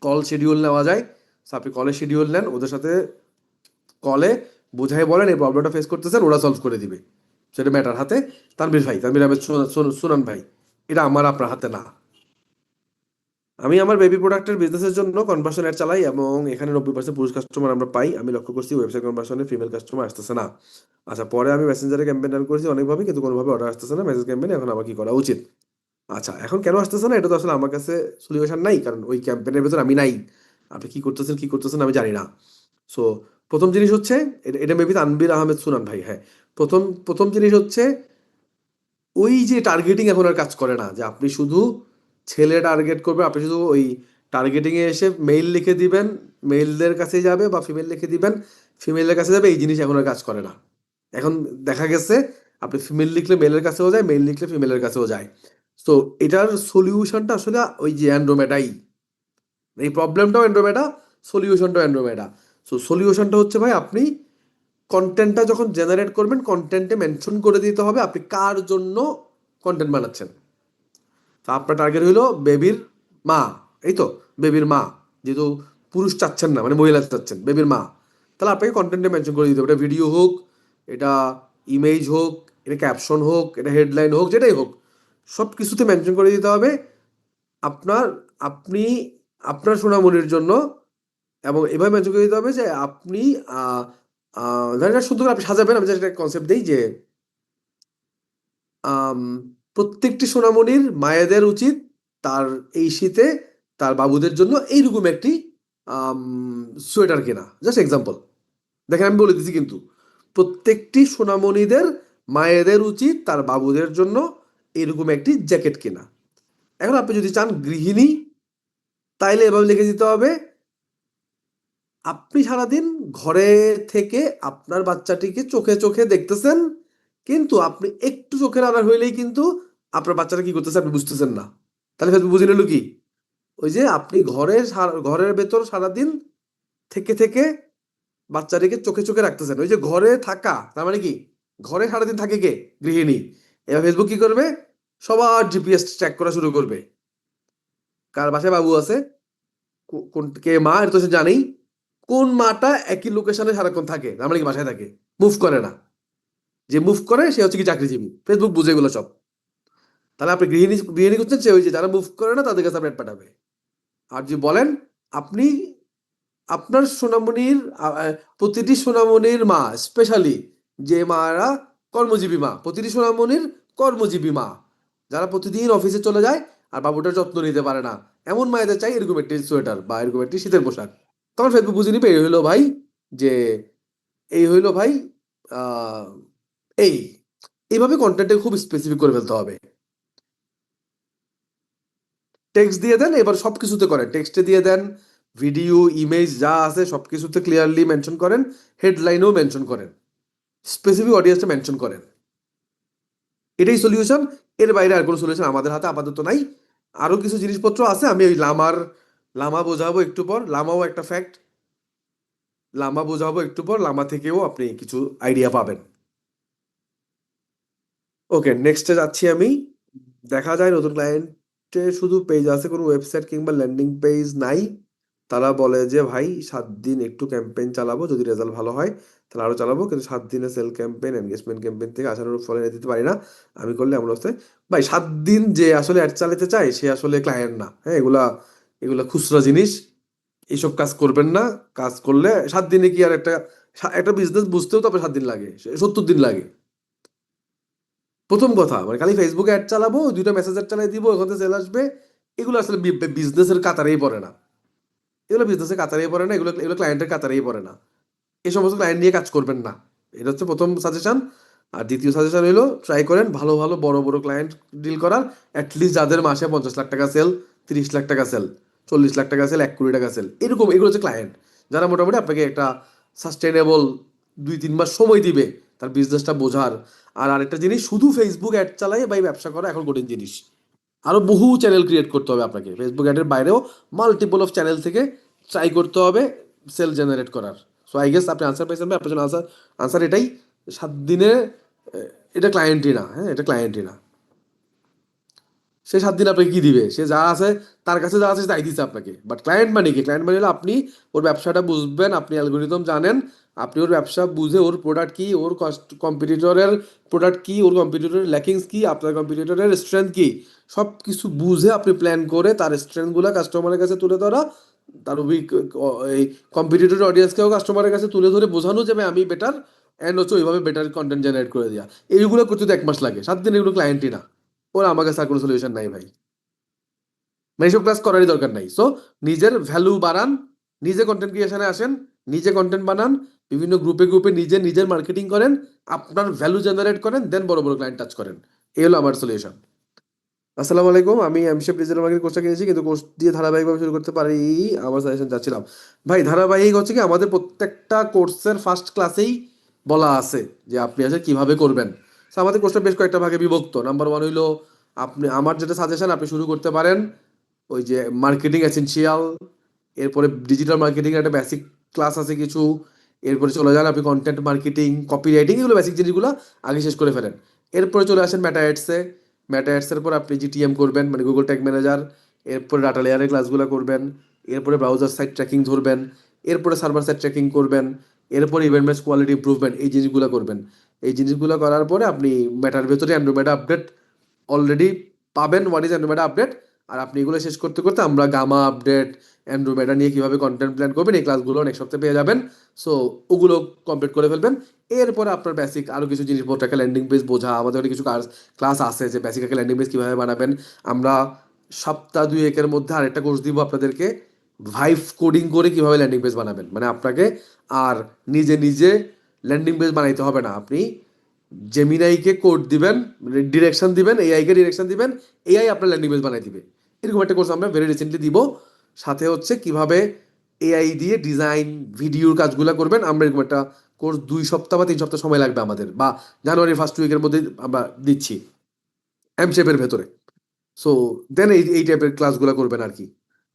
কল শিডিউল নেওয়া যায়। সো আপনি কলের শিডিউল নেন, ওদের সাথে কলে বোঝাই বলেন এই প্রবলেমটা ফেস করতেছেন, ওরা সলভ করে দিবে। সেটা ম্যাটার হাতে। তানভীর ভাই, তানভীর আহমেদ সুনান ভাই, এটা আমার আপনার হাতে না। আমি আমার বেবি প্রোডাক্টের বিজনেসের জন্য কনভার্সন অ্যাড চালাই এবং এখানে 90% পুরুষ কাস্টমার আমরা পাই। আমি লক্ষ্য করছি ওয়েবসাইট কনভার্সনে ফিমেল কাস্টমার আসতেছে না। আচ্ছা, পরে আমি মেসেঞ্জারে ক্যাম্পেইন রান করেছি অনেকভাবে, কিন্তু কোনোভাবে অর্ডার আসতেছে না মেসেজ ক্যাম্পেইনে। এখন আমার কি করা উচিত? আচ্ছা, এখন কেন আসতেছে না এটা তো আসলে আমার কাছে সলিউশন নাই, কারণ ওই ক্যাম্পেইনের ভেতর আমি নাই। আপনি কি করতেছেন আমি জানি না। সো প্রথম জিনিস হচ্ছে, এটা মেবি তানভীর আহমেদ সুনান ভাই, হ্যাঁ। প্রথম প্রথম জিনিস হচ্ছে, ওই যে টার্গেটিং এখন আর কাজ করে না, যে আপনি শুধু ছেলে টার্গেট করবেন, আপনি শুধু ওই টার্গেটিং এ এসে মেইল লিখে দিবেন, মেইলদের কাছে যাবে, বা ফিমেল লিখে দিবেন, ফিমেলের কাছে যাবে, এই জিনিস এখন আর কাজ করে না। এখন দেখা গেছে আপনি ফিমেল লিখলে মেলের কাছেও যায়, মেইল লিখলে ফিমেলের কাছেও যায়। তো এটার সলিউশনটা আসলে ওই যে অ্যান্ড্রোমেডাই, এই প্রবলেমটাও অ্যান্ড্রোমেডা, সলিউশনটাও অ্যান্ড্রোমেডা। সো সলিউশনটা হচ্ছে ভাই, আপনি কন্টেন্টটা যখন জেনারেট করবেন, কন্টেন্টে মেনশন করে দিতে হবে আপনি কার জন্য কন্টেন্ট বানাচ্ছেন। তা আপনার টার্গেট হইলো বেবির মা, এই তো, বেবির মা। যেহেতু পুরুষ চাচ্ছেন না, মানে মহিলা চাচ্ছেন, বেবির মা, তাহলে আপনাকে কন্টেন্টে মেনশন করে দিতে হবে। এটা ভিডিও হোক, এটা ইমেজ হোক, এটা ক্যাপশন হোক, এটা হেডলাইন হোক, যেটাই হোক, সব কিছুতে মেনশন করে দিতে হবে আপনার, আপনি আপনার সোনামণির জন্য। এবং এভাবে মেনশন করে দিতে হবে যে আপনি ধরেন এটা সুন্দর করে আপনি সাজাবেন। আমি জাস্ট একটা কনসেপ্ট দিই যে আম, প্রত্যেকটি সোনামণির মায়েদের উচিত তার এই শীতে তার বাবুদের জন্য এইরকম একটি সোয়েটার কেনা। জাস্ট এক্সাম্পল, দেখেন আমি বলে দিচ্ছি কিন্তু, প্রত্যেকটি সোনামণিদের মায়েদের উচিত তার বাবুদের জন্য এরকম একটি জ্যাকেট কেনা। এখন আপনি যদি চান গৃহিণী, তাইলে এভাবে লিখে দিতে হবে, আপনি সারাদিন ঘরে থেকে আপনার বাচ্চাটিকে চোখে চোখে দেখতেছেন, কিন্তু আপনি একটু চোখের আড়াল হইলেই কিন্তু আপনার বাচ্চাটা কি করতেছে আপনি বুঝতেছেন না। তাহলে ফেসবুক বুঝে নিল কি? ওই যে আপনি ঘরের ভেতর সারাদিন থেকে থেকে বাচ্চাটিকে চোখে চোখে রাখতেছেন। ওই যে ঘরে থাকা, তার মানে কি ঘরে সারাদিন থাকে কে? গৃহিণী। এবার ফেসবুক কি করবে? সবার জিপিএস ট্র্যাক করা শুরু করবে। কার বাসায় বাবু আছে, কোন কে মা, এটা তো সে জানেই। কোন মাটা একই লোকেশনে সারাক্ষণ থাকে, তার মানে কি বাসায় থাকে, মুভ করে না। যে মুভ করে সে হচ্ছে কি চাকরিজীবী। ফেসবুক বুঝে এগুলো সব। তাহলে আপনি গৃহিণী গৃহিণী করছেন, সে ওই যে যারা মুভ করে না তাদের কাছে আপনি ad পাঠাবে। আর যদি বলেন আপনি আপনার সোনামণির প্রতিটি সোনামণির মা, স্পেশালি যে মারা কর্মজীবী মা, প্রতিটি সোনামণির কর্মজীবী মা, যারা প্রতিদিন অফিসে চলে যায় আর বাবুটার যত্ন নিতে পারে না, এমন মায়েদের চাই এরকম একটি সোয়েটার বা এরকম একটি শীতের পোশাক। তখন ফেসবুক বুঝে নিবে এই হইলো ভাই, যে এই হইলো ভাই আহ এই এইভাবে কন্টেন্টে খুব স্পেসিফিক করে ফেলতে হবে। টেক্সট দিয়ে দেন, এবার সবকিছুতে করেন, টেক্সটে দিয়ে দেন, ভিডিও ইমেজ যা আছে সবকিছুতে ক্লিয়ারলি মেনশন করেন, হেডলাইনেও মেনশন করেন, স্পেসিফিক অডিয়েন্সটা মেনশন করেন। এটাই সলিউশন। এর বাইরে আর কোনো সলিউশন আমাদের হাতে আপাতত নাই। আরো কিছু জিনিসপত্র আছে, আমি ওই লামা বোঝাবো একটু পর। লামাও একটা ফ্যাক্ট, লামা বোঝাবো একটু পর, লামা থেকেও আপনি কিছু আইডিয়া পাবেন। ওকে, নেক্সটে যাচ্ছি আমি। দেখা যায় নতুন ক্লায়েন্টে শুধু পেজ আছে, কোনো ওয়েবসাইট কিংবা ল্যান্ডিং পেজ নাই। তারা বলে যে ভাই 7 দিন একটু ক্যাম্পেইন চালাবো, যদি রেজাল্ট ভালো হয় তাহলে আরো চালাবো, কিন্তু 7 দিনে সেল ক্যাম্পেইন এনগেজমেন্ট ক্যাম্পেইন থেকে আশানুরূপ ফল এনে দিতে পারি না। আমি করলে এমন অবস্থায়, ভাই 7 দিন যে আসলে অ্যাড চালাতে চায় সে আসলে ক্লায়েন্ট না। হ্যাঁ, এগুলা এগুলা খুচরা জিনিস, এইসব কাজ করবেন না। কাজ করলে 7 দিনে কি আর একটা একটা বিজনেস বুঝতেও তো আপনার 7 দিন লাগে, 70 দিন লাগে। প্রথম কথা মানে খালি ফেসবুকে অ্যাড চালাবো, দুইটা মেসেজ অ্যাড চালাই দিব, ওখান থেকে সেল আসবে, এগুলো আসলে বিজনেসের কাতারেই পড়ে না। এগুলো বিজনেসের কাতারেই পড়ে না, এগুলো এগুলো ক্লায়েন্টের কাতারেই পড়ে না। এই সমস্ত ক্লায়েন্ট নিয়ে কাজ করবেন না। এটা হচ্ছে প্রথম সাজেশন। আর দ্বিতীয় সাজেশন হলো ট্রাই করেন ভালো ভালো বড় বড় ক্লায়েন্ট ডিল করার। অ্যাটলিস্ট যাদের মাসে 50 লাখ টাকা সেল, 30 লাখ টাকা সেল, 40 লাখ টাকা সেল, 1 কোটি টাকা সেল, এরকম এগুলো হচ্ছে ক্লায়েন্ট, যারা মোটামুটি আপনাকে একটা সাস্টেনেবল 2-3 মাস সময় দিবে তার বিজনেসটা বোঝার। আর আরেকটা জিনিস, শুধু ফেসবুক অ্যাড চালাই বা ব্যবসা করা এখন কঠিন জিনিস। আরো বহু চ্যানেল ক্রিয়েট করতে হবে আপনাকে, ফেসবুক অ্যাডের বাইরেও মাল্টিপল অফ চ্যানেল থেকে ট্রাই করতে হবে সেল জেনারেট করার। সো আই গেস আপনি আনসার পাইছেন, আপনার জন্য আনসার আনসার এটাই। 7 দিনে এটা ক্লায়েন্টই না, হ্যাঁ এটা ক্লায়েন্টই না। সে 7 দিন আপনাকে কি দিবে? সে যা আছে, তার কাছে যা আছে তাই দিচ্ছে আপনাকে। বাট ক্লায়েন্ট মানে কি? ক্লায়েন্ট মানে হলো আপনি ওর ব্যবসাটা বুঝবেন, আপনি অ্যালগোরিদম জানেন, আপনি ওর ব্যবসা বুঝে ওর প্রোডাক্ট কি, ওর কম্পিটিটরের প্রোডাক্ট কি, ওর কম্পিটিটরের ল্যাকিংস কি, আপনার কম্পিটিটরের স্ট্রেংথ কি, সব কিছু বুঝে আপনি প্ল্যান করে তার স্ট্রেংথগুলো কাস্টমারের কাছে তুলে ধরা, তার উইক এই কম্পিটিটর অডিয়েন্সকেও কাস্টমারের কাছে তুলে ধরে বোঝানো যাবে আমি বেটার, অ্যান্ড হচ্ছে ওইভাবে বেটার কন্টেন্ট জেনারেট করে দেওয়া। এইগুলো করতে তো 1 মাস লাগে, 7 দিন এগুলো ক্লায়েন্টই না। ওরা আমার কাছে আর কোনো সলিউশন নাই ভাই। মানে এইসব ক্লাস করারই দরকার নাই। সো নিজের ভ্যালু বাড়ান, নিজে কন্টেন্ট ক্রিয়েশনে আসেন, নিজে কন্টেন্ট বানান, বিভিন্ন গ্রুপে গ্রুপে নিজে নিজের মার্কেটিং করেন, আপনার ভ্যালু জেনারেট করেন, দেন বড় বড় ক্লায়েন্ট টাচ করেন। এই হলো আমার সলিউশন। আসসালামু আলাইকুম, আমি এমশেপ ডিজিটাল মার্কেটিং কোর্সটা কিনেছি, কিন্তু কোর্স দিয়ে ধারাবাহিকভাবে শুরু করতে পারি, আমার সাজেশন চাচ্ছিলাম। ভাই ধারাবাহিক হচ্ছে কি, আমাদের প্রত্যেকটা কোর্সের ফার্স্ট ক্লাসেই বলা আছে যে আপনি আসলে কিভাবে করবেন। So, আমাদের কোর্সটা বেশ কয়েকটা ভাগে বিভক্ত। নাম্বার ওয়ান হইলো, আপনি আমার যেটা সাজেশন, আপনি শুরু করতে পারেন ওই যে মার্কেটিং এসেনশিয়াল, এরপরে ডিজিটাল মার্কেটিং একটা বেসিক ক্লাস আছে কিছু, এরপরে চলে যান আপনি কন্টেন্ট মার্কেটিং, কপি রাইটিং, এগুলো বেসিক জিনিসগুলো আগে শেষ করে ফেলেন। এরপরে চলে আসেন মেটা অ্যাডসে। মেটা অ্যাডসের পর আপনি জিটিএম করবেন, মানে গুগল ট্যাগ ম্যানেজার। এরপরে ডাটা লেয়ারের ক্লাসগুলো করবেন। এরপরে ব্রাউজার সাইট ট্র্যাকিং ধরবেন। এরপরে সার্ভার সাইট ট্র্যাকিং করবেন। এরপরে ইভেন্ট বেস কোয়ালিটি ইমপ্রুভমেন্ট, এই জিনিসগুলো করবেন। এই জিনিসগুলো করার পরে আপনি মেটার ভেতরে অ্যান্ড্রয়েড আপডেট অলরেডি পাবেন, হোয়াট ইজ অ্যান্ড্রোমেডা আপডেট। আর আপনি এগুলো শেষ করতে করতে আমরা গামা আপডেট, অ্যান্ড্রোমেডা নিয়ে কিভাবে কন্টেন্ট প্ল্যান করবেন, এই ক্লাসগুলো নেক্সট সপ্তাহে পেয়ে যাবেন। সো ওগুলো কমপ্লিট করে ফেলবেন। এরপরে আপনার বেসিক আরও কিছু জিনিসপত্র, একটা ল্যান্ডিং পেজ বোঝা, আমাদের কিছু ক্লাস আছে যে বেসিক একটা ল্যান্ডিং পেজ কীভাবে বানাবেন। আমরা সপ্তাহ 2-1-এর মধ্যে আরেকটা কোর্স দিব আপনাদেরকে, ভাইভ কোডিং করে কিভাবে ল্যান্ডিং পেজ বানাবেন। মানে আপনাকে আর নিজে নিজে ল্যান্ডিং পেজ বানাইতে হবে না, আপনি জেমিনাইকে কোড দিবেন, ডিরেকশন দিবেন, এআইকে ডিরেকশন দিবেন, এআই আপনার ল্যান্ডিং পেজ বানাই দিবে। এরকম একটা কোর্স আমরা ভেরি রিসেন্টলি দিব। সাথে হচ্ছে কিভাবে এআই দিয়ে ডিজাইন ভিডিওর কাজগুলো করবেন, আমরা এরকম একটা কোর্স 2 সপ্তাহ বা 3 সপ্তাহ সময় লাগবে আমাদের, বা জানুয়ারি ফার্স্ট উইকের মধ্যে আমরা দিচ্ছি এম শেপের ভেতরে। সো দেন এই টাইপের ক্লাসগুলো করবেন আর কি।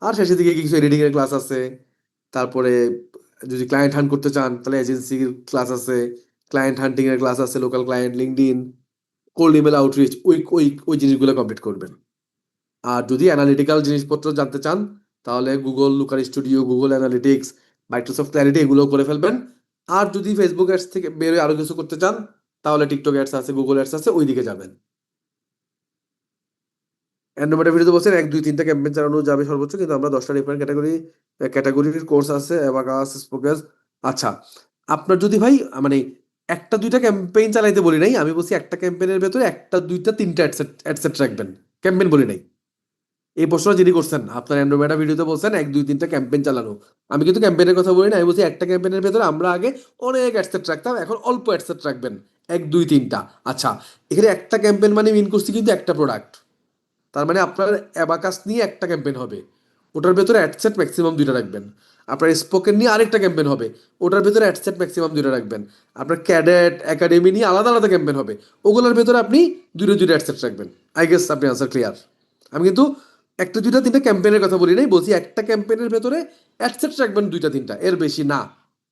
আর শেষের দিকে কিছু এডিটিং এর ক্লাস আছে, তারপরে যদি ক্লায়েন্ট হান্ট করতে চান তাহলে এজেন্সির ক্লাস আছে, ক্লায়েন্ট হান্টিং এর ক্লাস আছে, local client, LinkedIn, cold email outreach, ওই জিনিসগুলো কমপ্লিট করবেন। আর যদি অ্যানালিটিক্যাল জিনিসপত্র জানতে চান তাহলে Google Looker Studio, Google Analytics, Microsoft Clarity এগুলো করে ফেলবেন। আর যদি ফেসবুক অ্যাডস থেকে বেরোয় আরো কিছু করতে চান তাহলে টিকটক অ্যাডস আছে, গুগল অ্যাডস আছে, ওই দিকে যাবেন। অ্যান্ড্রয়েড ভিডিওতে বলছেন 1 2 3টা ক্যাম্পেইন চালানো যাবে সর্বোচ্চ, কিন্তু আমরা 10টা ডিফারেন্ট ক্যাটাগরির কোর্স আছে, অ্যাবাকাস, স্পোকেস। আচ্ছা, আপনার যদি ভাই মানে 1টা 2টা ক্যাম্পেইন চালাইতে বলি নাই, আমি বলছি একটা ক্যাম্পেইনের ভেতরে 1টা 2টা 3টা অ্যাডসেট রাখবেন, ক্যাম্পেইন বলি নাই। এই প্রশ্নটা যিনি করছেন আপনার অ্যান্ড্রয়েড ভিডিওতে বলছেন 1 2 3টা ক্যাম্পেইন চালানো, আমি কিন্তু ক্যাম্পেইনের কথা বলি না, আমি বলছি একটা ক্যাম্পেইনের ভেতরে আমরা আগে অনেক অ্যাডসেট রাখতাম, এখন অল্প অ্যাডসেট রাখবেন, 1 2 3টা। আচ্ছা, এখানে একটা ক্যাম্পেইন মানে মিন করছি কিন্তু একটা প্রোডাক্ট, তার মানে আপনার অ্যাবাকাস নিয়ে একটা ক্যাম্পেইন হবে, ওটার ভেতরে অ্যাডসেট ম্যাক্সিমাম 2টা রাখবেন। আপনার স্পোকেন নিয়ে আরেকটা ক্যাম্পেইন হবে, ওটার ভেতরে অ্যাডসেট ম্যাক্সিমাম 2টা রাখবেন। আপনার ক্যাডেট একাডেমি নিয়ে আলাদা আলাদা ক্যাম্পেইন হবে, ওগুলোর ভেতরে আপনি 2টা 2টা অ্যাডসেট রাখবেন। আই গেস আপনি আনসার ক্লিয়ার। আমি কিন্তু 1টা 2টা 3টা ক্যাম্পেইনের কথা বলি নাই, বলছি একটা ক্যাম্পেইনের ভেতরে অ্যাডসেট রাখবেন 2টা 3টা, এর বেশি না।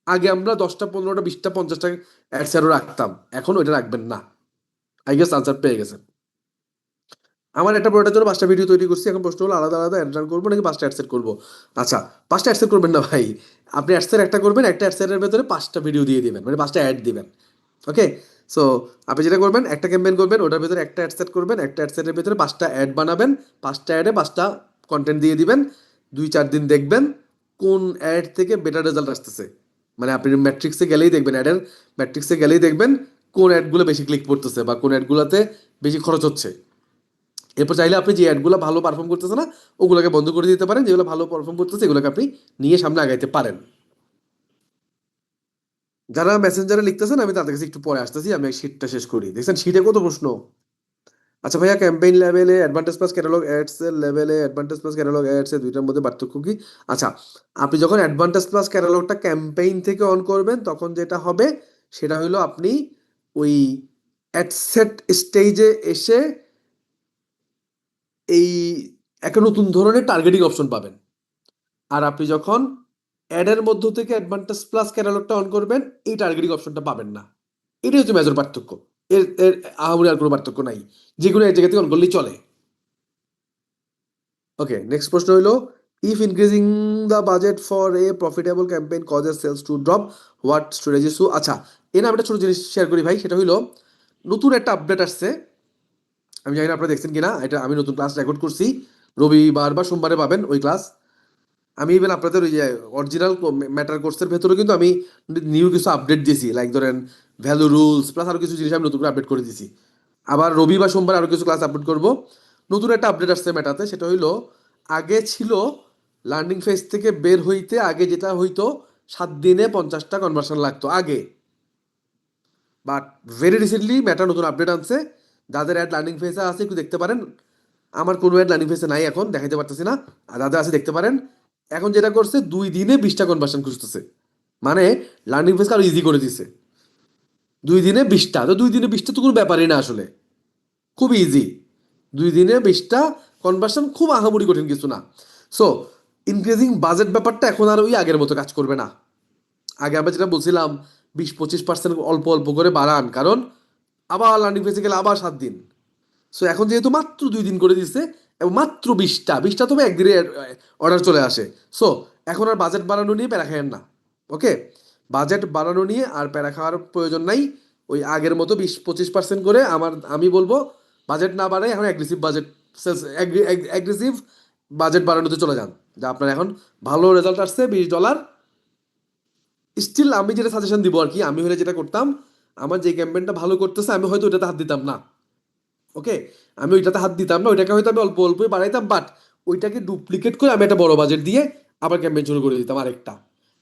আগে আমরা 10টা 15টা 20টা 50টা অ্যাডসেটও রাখতাম, এখন ওইটা রাখবেন না। আই গেস আনসার পেয়ে গেছেন। আমার একটা প্রোডাক্টের জন্য 5টা ভিডিও তৈরি করছি, এখন প্রশ্ন হলো আলাদা আলাদা অ্যাড রান করবো নাকি 5টা অ্যাডসেট করবো। আচ্ছা, 5টা অ্যাডসেট করবেন না ভাই, আপনি অ্যাডসেট একটা করবেন, একটা অ্যাডসেটের ভেতরে 5টা ভিডিও দিয়ে দিবেন, মানে 5টা অ্যাড দিবেন। ওকে, সো আপনি যেটা করবেন, একটা ক্যাম্পেইন করবেন, ওটার ভেতরে একটা অ্যাডসেট করবেন, একটা অ্যাডসেটের ভেতরে 5টা অ্যাড বানাবেন, 5টা অ্যাডে 5টা কন্টেন্ট দিয়ে দিবেন। 2 4 দিন দেখবেন কোন অ্যাড থেকে বেটার রেজাল্ট আসতেছে, মানে আপনি ম্যাট্রিক্সে গেলেই দেখবেন, অ্যাডের ম্যাট্রিক্সে গেলেই দেখবেন কোন অ্যাডগুলো বেশি ক্লিক পড়তেছে বা কোন অ্যাডগুলোতে বেশি খরচ হচ্ছে। এরপর চাইলে আপনি যে অ্যাডগুলো ভালো পারফর্ম করতেছে না ওগুলোকে বন্ধ করে দিতে পারেন, যেগুলো ভালো পারফর্ম করতেছে এগুলোকে আপনি নিয়ে সামনে আগাইতে পারেন। যারা মেসেঞ্জারে লিখতেছেন আমি তাদের কাছে একটু পরে আসতেছি, আমি শীটটা শেষ করি। দেখছেন শীটে কত প্রশ্ন। আচ্ছা ভাইয়া, ক্যাম্পেইন লেভেলে অ্যাডভান্টেজ প্লাস ক্যাটালগ অ্যাডস এর লেভেলে অ্যাডভান্টেজ প্লাস ক্যাটালগ অ্যাডস এর দুইটার মধ্যে পার্থক্য কি? আচ্ছা, আপনি যখন অ্যাডভান্টেজ প্লাস ক্যাটালগটা ক্যাম্পেইন থেকে অন করবেন তখন যেটা হবে সেটা হলো আপনি ওই অ্যাডসেট স্টেজে এসে এই একটা নতুন ধরনের টার্গেটিং অপশন পাবেন। আর আপনি যখন অ্যাডের মধ্য থেকে অ্যাডভান্টেজ প্লাস ক্যাটালগটা অন করবেন এই টার্গেটিং অপশনটা পাবেন না। এটাই হচ্ছে মেজর পার্থক্য, এর এর আহামরি আর কোনো পার্থক্য নাই, যেগুলো এক জায়গা থেকে অন করলেই চলে। ওকে, নেক্সট প্রশ্ন হইলো, if increasing the budget for a profitable campaign causes sales to drop, what strategies to. আচ্ছা, এর আমি একটা ছোট জিনিস শেয়ার করি ভাই, সেটা হইলো নতুন একটা আপডেট আসছে, আমি জানি না আপনারা দেখছেন কিনা, এটা আমি নতুন ক্লাস রেকর্ড করছি, রবিবার বা সোমবারে পাবেন ওই ক্লাস। আমি ইভেন আপনাদের ওই যে অরিজিনাল ম্যাটার কোর্সের ভেতরে কিন্তু আমি নিউ কিছু আপডেট দিয়েছি, লাইক ধরেন ভ্যালু রুলস প্লাস আরো কিছু জিনিস আমি নতুন করে আপডেট করে দিয়েছি। আবার রবি বা সোমবার আরো কিছু ক্লাস আপলোড করব। নতুন একটা আপডেট আসছে মেটাতে, সেটা হইলো আগে ছিল লার্নিং ফেজ থেকে বের হইতে আগে যেটা হইতো 7 দিনে 50টা কনভার্সন লাগতো আগে, বাট ভেরি রিসেন্টলি মেটা নতুন আপডেট আনছে। যাদের অ্যাড লার্নিং ফেজে আছে একটু দেখতে পারেন, আমার কোনো অ্যাড লার্নিং ফেজে নাই এখন দেখাইতে পারতেছি না, আর যাদের আছে দেখতে পারেন। এখন যেটা করছে 2 দিনে 20টা কনভার্সন খুঁজতেছে, মানে লার্নিং ফেজকে আরো ইজি করে দিছে। 2 দিনে 20টা, তো 2 দিনে 20টা তো কোনো ব্যাপারই না আসলে, খুব ইজি। 2 দিনে 20টা কনভার্সন খুব আহামরি কঠিন কিছু না। সো ইনক্রিজিং বাজেট ব্যাপারটা এখন আর ওই আগের মতো কাজ করবে না। আগে আমরা যেটা বলছিলাম 20 25% অল্প অল্প করে বাড়ান, কারণ আবার লার্নিং ফেজে গেলে আবার 7 দিন। সো এখন যেহেতু মাত্র 2 দিন করে দিচ্ছে এবং মাত্র 20টা তবে একদিনে অর্ডার চলে আসে। সো এখন আর বাজেট বাড়ানো নিয়ে প্যারা খাইয়েন না। ওকে, বাজেট বাড়ানো নিয়ে আর প্যারা খাওয়ার প্রয়োজন নাই। ওই আগের মতো 20 25% করে আমি বলবো বাজেট না বাড়াই এখন অ্যাগ্রেসিভ বাজেট, অ্যাগ্রেসিভ বাজেট বাড়ানোতে চলে যান। যা আপনার এখন ভালো রেজাল্ট আসছে $20। স্টিল আমি যেটা সাজেশন দিব আর কি, আমি হলে যেটা করতাম, আমার যে ক্যাম্পেইনটা ভালো করতেছে আমি হয়তো ওইটাতে হাত দিতাম না। ওকে, আমি ওইটাতে হাত দিতাম না, ওইটাকে হয়তো আমি অল্প অল্পই বাড়াইতাম, বাট ওইটাকে ডুপ্লিকেট করে আমি একটা বড় বাজেট দিয়ে আবার ক্যাম্পেইন শুরু করে দিতাম আরেকটা।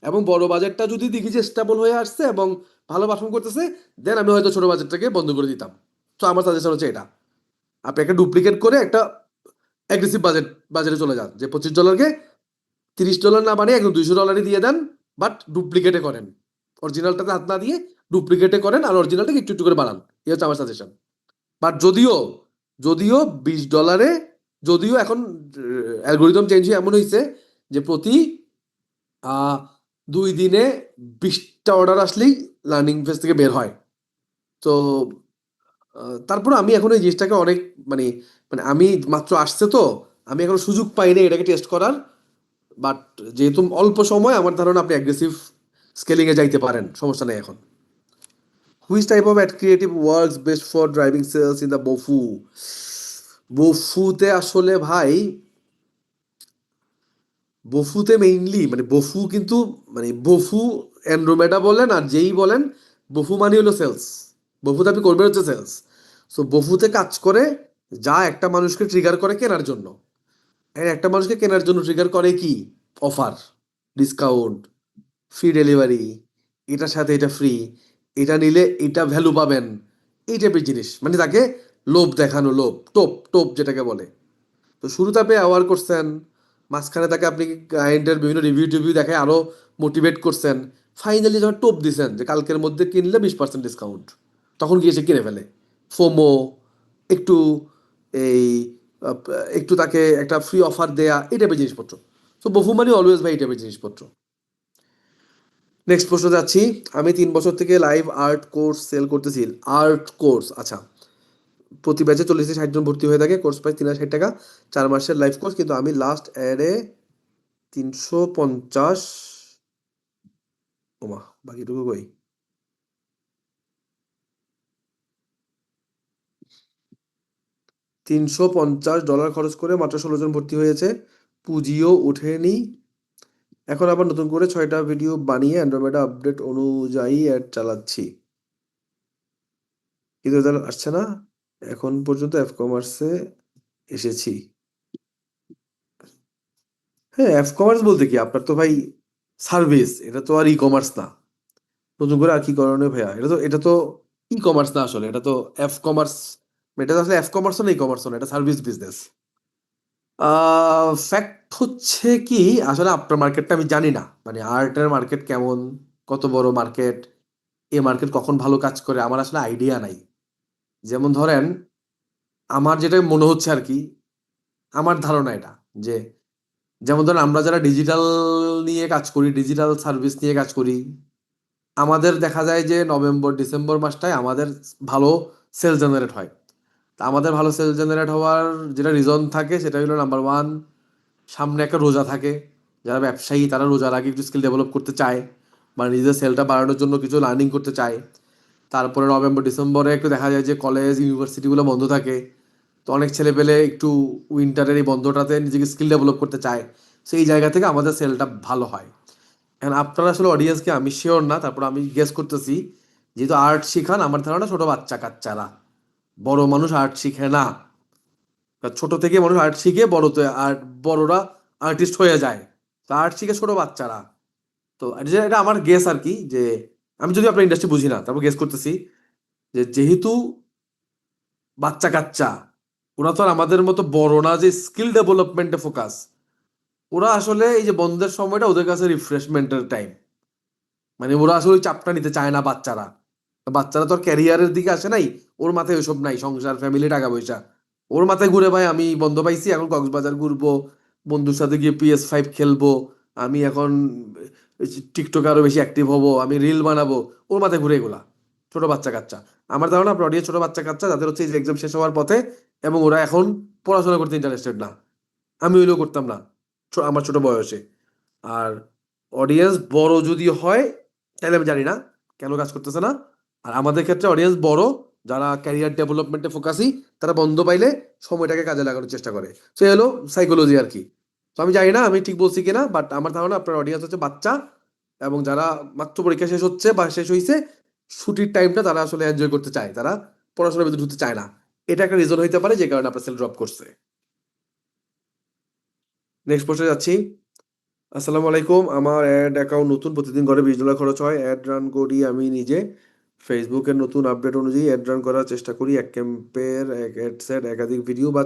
এবং বড় বাজেটটা যদি দেখি যে স্টেবল হয়ে আসছে এবং ভালো পারফর্ম করতেছে, দেন আমি হয়তো ছোট বাজেটটাকে বন্ধ করে দিতাম। তো আমার সাজেশন হচ্ছে এটা, আপনি একটা ডুপ্লিকেট করে একটা অ্যাগ্রেসিভ বাজেটে চলে যান, যে $25কে $30 না বানিয়ে একদম $200 দিয়ে দেন, বাট ডুপ্লিকেটে করেন, অরিজিনালটাতে হাত না দিয়ে ডুপ্লিকেটে করেন আর অরিজিনালটাকে একটু একটু করে বাড়ান। এই হচ্ছে আমার সাজেশন। বাট যদিও যদিও $20, যদিও এখন অ্যালগোরিদম চেঞ্জ হয়ে এমন হয়েছে যে প্রতি 2 দিনে 20টা অর্ডার আসলেই লার্নিং ফেজ থেকে বের হয়। তো তারপর আমি এখন এই জিনিসটাকে অনেক মানে মানে আমি মাত্র আসছে তো, আমি এখনো সুযোগ পাইনি এটাকে টেস্ট করার। বাট যেহেতু অল্প সময়, আমার ধারণা আপনি অ্যাগ্রেসিভ স্কেলিং এ যাইতে পারেন, সমস্যা নেই এখন। Which type of ad creative works best for driving sales in the BOFU? বফুতে আসলে ভাই, বফুতে মেইনলি মানে বফু কিন্তু মানে বফু অ্যান্ড্রোমেডা বলেন আর যেই বলেন, বফু মানে হলো সেলস। বফুতে আপনি করবেন হচ্ছে সেলস। সো বফুতে কাজ করে যা একটা মানুষকে ট্রিগার করে কেনার জন্য। আর একটা মানুষকে কেনার জন্য ট্রিগার করে কি? অফার, ডিসকাউন্ট, ফ্রি ডেলিভারি, এটার সাথে এটা ফ্রি, এটা নিলে এটা ভ্যালু পাবেন, এই টাইপের জিনিস, মানে তাকে লোভ দেখানো, লোভ, টোপ টোপ যেটাকে বলে। তো শুরুতে আপনি অ্যাওয়ার করছেন, মাঝখানে তাকে আপনি ক্লায়েন্টের বিভিন্ন রিভিউ টিভিউ দেখে আরো মোটিভেট করছেন, ফাইনালি যখন টোপ দিছেন যে কালকের মধ্যে কিনলে 20% ডিসকাউন্ট, তখন গিয়ে সে কিনে ফেলে। ফোমো, একটু এই আহ, একটু তাকে একটা ফ্রি অফার দেয়া, এই টাইপের জিনিসপত্র। তো বহু মানে অলওয়েজ ভাই এই টাইপের জিনিসপত্র। নেক্সট প্রশ্ন যাচ্ছি। আমি 3 বছর থেকে লাইভ আর্ট কোর্স সেল করতেছি। আর্ট কোর্স, আচ্ছা। প্রতি ব্যাচে 40 থেকে 60 জন ভর্তি হয়ে থাকে, কোর্স প্রাইস 3060 টাকা, 4 মাসের লাইভ কোর্স। কিন্তু আমি লাস্ট অ্যাডে 350, ওমা বাকিটুকু কই, $350 খরচ করে মাত্র 16 জন ভর্তি হয়েছে, পুঁজিও উঠেনি। এখন আবার নতুন করে 6টা ভিডিও বানিয়ে অ্যান্ড্রয়েড আপডেট অনুযায়ী অ্যাড চালাচ্ছি, কিন্তু রেজাল্ট আসছে না। এখন পর্যন্ত অ্যাপ কমার্সে এসেছি। হ্যাঁ, অ্যাপ কমার্স বলতে কি, আপনার তো ভাই সার্ভিস, এটা তো আর ই কমার্স না। নতুন করে আর কি করণীয় ভাইয়া? এটা তো ই কমার্স না আসলে, এটা তো অ্যাপ কমার্স। এটা তো আসলে অ্যাপ কমার্সও না ই কমার্সও না, এটা সার্ভিস বিজনেস। ফ্যাক্ট হচ্ছে কি, আসলে আপনার মার্কেটটা আমি জানি না, মানে আর্টের মার্কেট কেমন, কত বড় মার্কেট, এ মার্কেট কখন ভালো কাজ করে, আমার আসলে আইডিয়া নাই। যেমন ধরেন, আমার যেটা মনে হচ্ছে আর কি, আমার ধারণা এটা, যে যেমন ধরেন আমরা যারা ডিজিটাল নিয়ে কাজ করি, ডিজিটাল সার্ভিস নিয়ে কাজ করি, আমাদের দেখা যায় যে নভেম্বর ডিসেম্বর মাসটায় আমাদের ভালো সেল জেনারেট হয়। তা আমাদের ভালো সেল জেনারেট হওয়ার যেটা রিজন থাকে সেটা হলো নাম্বার ওয়ান, সামনে একটা রোজা থাকে। যারা ব্যবসায়ী তারা রোজার আগে একটু স্কিল ডেভেলপ করতে চায়, বা নিজেদের সেলটা বাড়ানোর জন্য কিছু লার্নিং করতে চায়। তারপরে নভেম্বর ডিসেম্বরে একটু দেখা যায় যে কলেজ ইউনিভার্সিটিগুলো বন্ধ থাকে, তো অনেক ছেলে পেলে একটু উইন্টারের এই বন্ধটাতে নিজেকে স্কিল ডেভেলপ করতে চায়। সেই জায়গা থেকে আমাদের সেলটা ভালো হয়। এখন আপনারা আসলে অডিয়েন্সকে আমি শিওর না, তারপর আমি গেস করতেছি, যেহেতু আর্ট শিখান, আমার ধারণা ছোট বাচ্চা কাচ্চারা, বড় মানুষ আর্ট শিখে না। তা ছোট থেকে মানুষ আর্ট শিখে বড়তে আর্ট, বড়রা আর্টিস্ট হয়ে যায়। তা আর্ট শিখে ছোট বাচ্চারা। তো এটা আমার গেস আর কি, যে আমি যদি আপনার ইন্ডাস্ট্রি বুঝি না, তারপর গেস করতেছি যে যেহেতু বাচ্চা কাচ্চা, ওরা তো আর আমাদের মতো বড় না যে স্কিল ডেভেলপমেন্টে ফোকাস। ওরা আসলে এই যে বন্ধের সময়টা ওদের কাছে রিফ্রেশমেন্টের টাইম, মানে ওরা আসলে ওই চাপটা নিতে চায় না বাচ্চারা। বাচ্চারা তো আর ক্যারিয়ারের দিকে আসে নাই, ওর মাথায় ওইসব নাই, সংসার ফ্যামিলি টাকা পয়সা। ওর মাথায় ঘুরে ভাই আমি বন্ধ পাইছি, এখন কক্সবাজার ঘুরবো, বন্ধুর সাথে গিয়ে PS5 খেলবো, আমি এখন টিকটকে আরো বেশি অ্যাক্টিভ হবো, আমি রিল বানাবো। ওর মাথায় ঘুরে এগুলা ছোট বাচ্চা কাচ্চা। আমার ধারণা আপনার audience ছোট বাচ্চা কাচ্চা, যাদের হচ্ছে এই এক্সাম শেষ হওয়ার পথে, এবং ওরা এখন পড়াশোনা করতে ইন্টারেস্টেড না। আমি ওইগুলো করতাম না আমার ছোট বয়সে। আর অডিয়েন্স বড় যদি হয়, তাহলে আমি জানি না কেন কাজ করতেছে না। আর আমাদের ক্ষেত্রে অডিয়েন্স বড়, যারা ক্যারিয়ার ডেভেলপমেন্টে ফোকাসি, তারা বন্ধ পাইলে সময়টাকে কাজে লাগানোর চেষ্টা করে। সে হলো সাইকোলজি আর কি। তো আমি জানি না আমি ঠিক বলছি কিনা, বাট আমার ধারণা আপনার অডিয়েন্স হচ্ছে বাচ্চা, এবং যারা মাত্র পরীক্ষা শেষ হচ্ছে বা শেষ হয়েছে, ছুটির টাইমটা তারা আসলে এনজয় করতে চায়, তারা পড়াশোনার ভিতরে ঢুকতে চায় না। এটা একটা রিজন হইতে পারে যে কারণে আপনার সেল ড্রপ করছে। নেক্সট প্রশ্নে যাচ্ছি। আসসালামু আলাইকুম, আমার অ্যাড অ্যাকাউন্ট নতুন, প্রতিদিন ঘরে $20 খরচ হয়, অ্যাড রান করি আমি নিজে। ফেসবুকের নতুন আপডেট অনুযায়ী অ্যাড রান করার চেষ্টা করি, এক ক্যাম্পের এক অ্যাড সেট একাধিক ভিডিও বা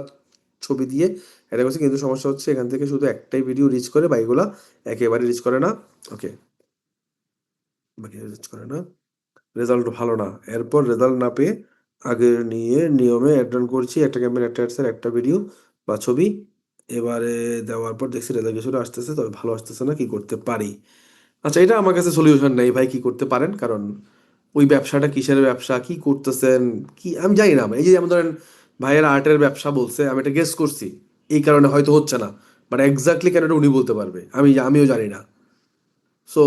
ছবি দিয়ে অ্যাড করছি, কিন্তু সমস্যা হচ্ছে এখান থেকে শুধু একটাই ভিডিও রিচ করে, বাকিগুলা একেবারে রিচ করে না। ওকে, বাকি রিচ করে না, রেজাল্ট ভালো না। এরপর রেজাল্ট না পেয়ে আগের নিয়মে অ্যাড রান করছি, একটা ক্যাম্পের একটা অ্যাডসের একটা ভিডিও বা ছবি, এবারে দেওয়ার পর দেখছি রেজাল্ট কিছুটা আসতেছে, তবে ভালো আসতেছে না, কি করতে পারি? আচ্ছা, এটা আমার কাছে সলিউশন নেই ভাই, কি করতে পারেন? কারণ ওই ব্যবসাটা কিসের ব্যবসা, কি করতেছেন, কি আমি জানি না। এই যে যেমন ধরেন ভাইয়ের আর্টের ব্যবসা বলছে, আমি এটা গেস করছি, এই কারণে হয়তো হচ্ছে না, বাট এক্স্যাক্টলি কেন এটা উনি বলতে পারবে, আমিও জানি না। সো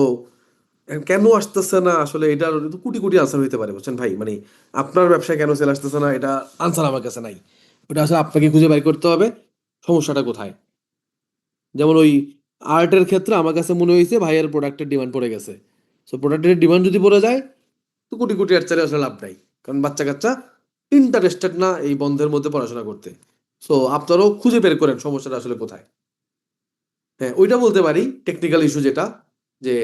কেন আসতেছে না আসলে, এটার তো কোটি কোটি আনসার হইতে পারে, বুঝছেন ভাই? মানে আপনার ব্যবসায় কেন সেল আসতেছে না, এটা আনসার আমার কাছে নাই। ওটা আসলে আপনাকে খুঁজে বের করতে হবে সমস্যাটা কোথায়। যেমন ওই আর্টের ক্ষেত্রে আমার কাছে মনে হয়েছে ভাইয়ের প্রোডাক্টের ডিমান্ড পড়ে গেছে। সো প্রোডাক্টের ডিমান্ড যদি পড়ে যায়, তো কোটি কোটি আর চালে আসলে লাভ নাই। কারণ বাচ্চা কাচ্চা ইন্টারেস্টেড না এই বন্ধের মধ্যে পড়াশোনা করতে। সো আপনারাও খুঁজে বের করেন সমস্যাটা আসলে কোথায়। হ্যাঁ, ওইটা বলতে পারি টেকনিক্যাল ইস্যু যেটা, যে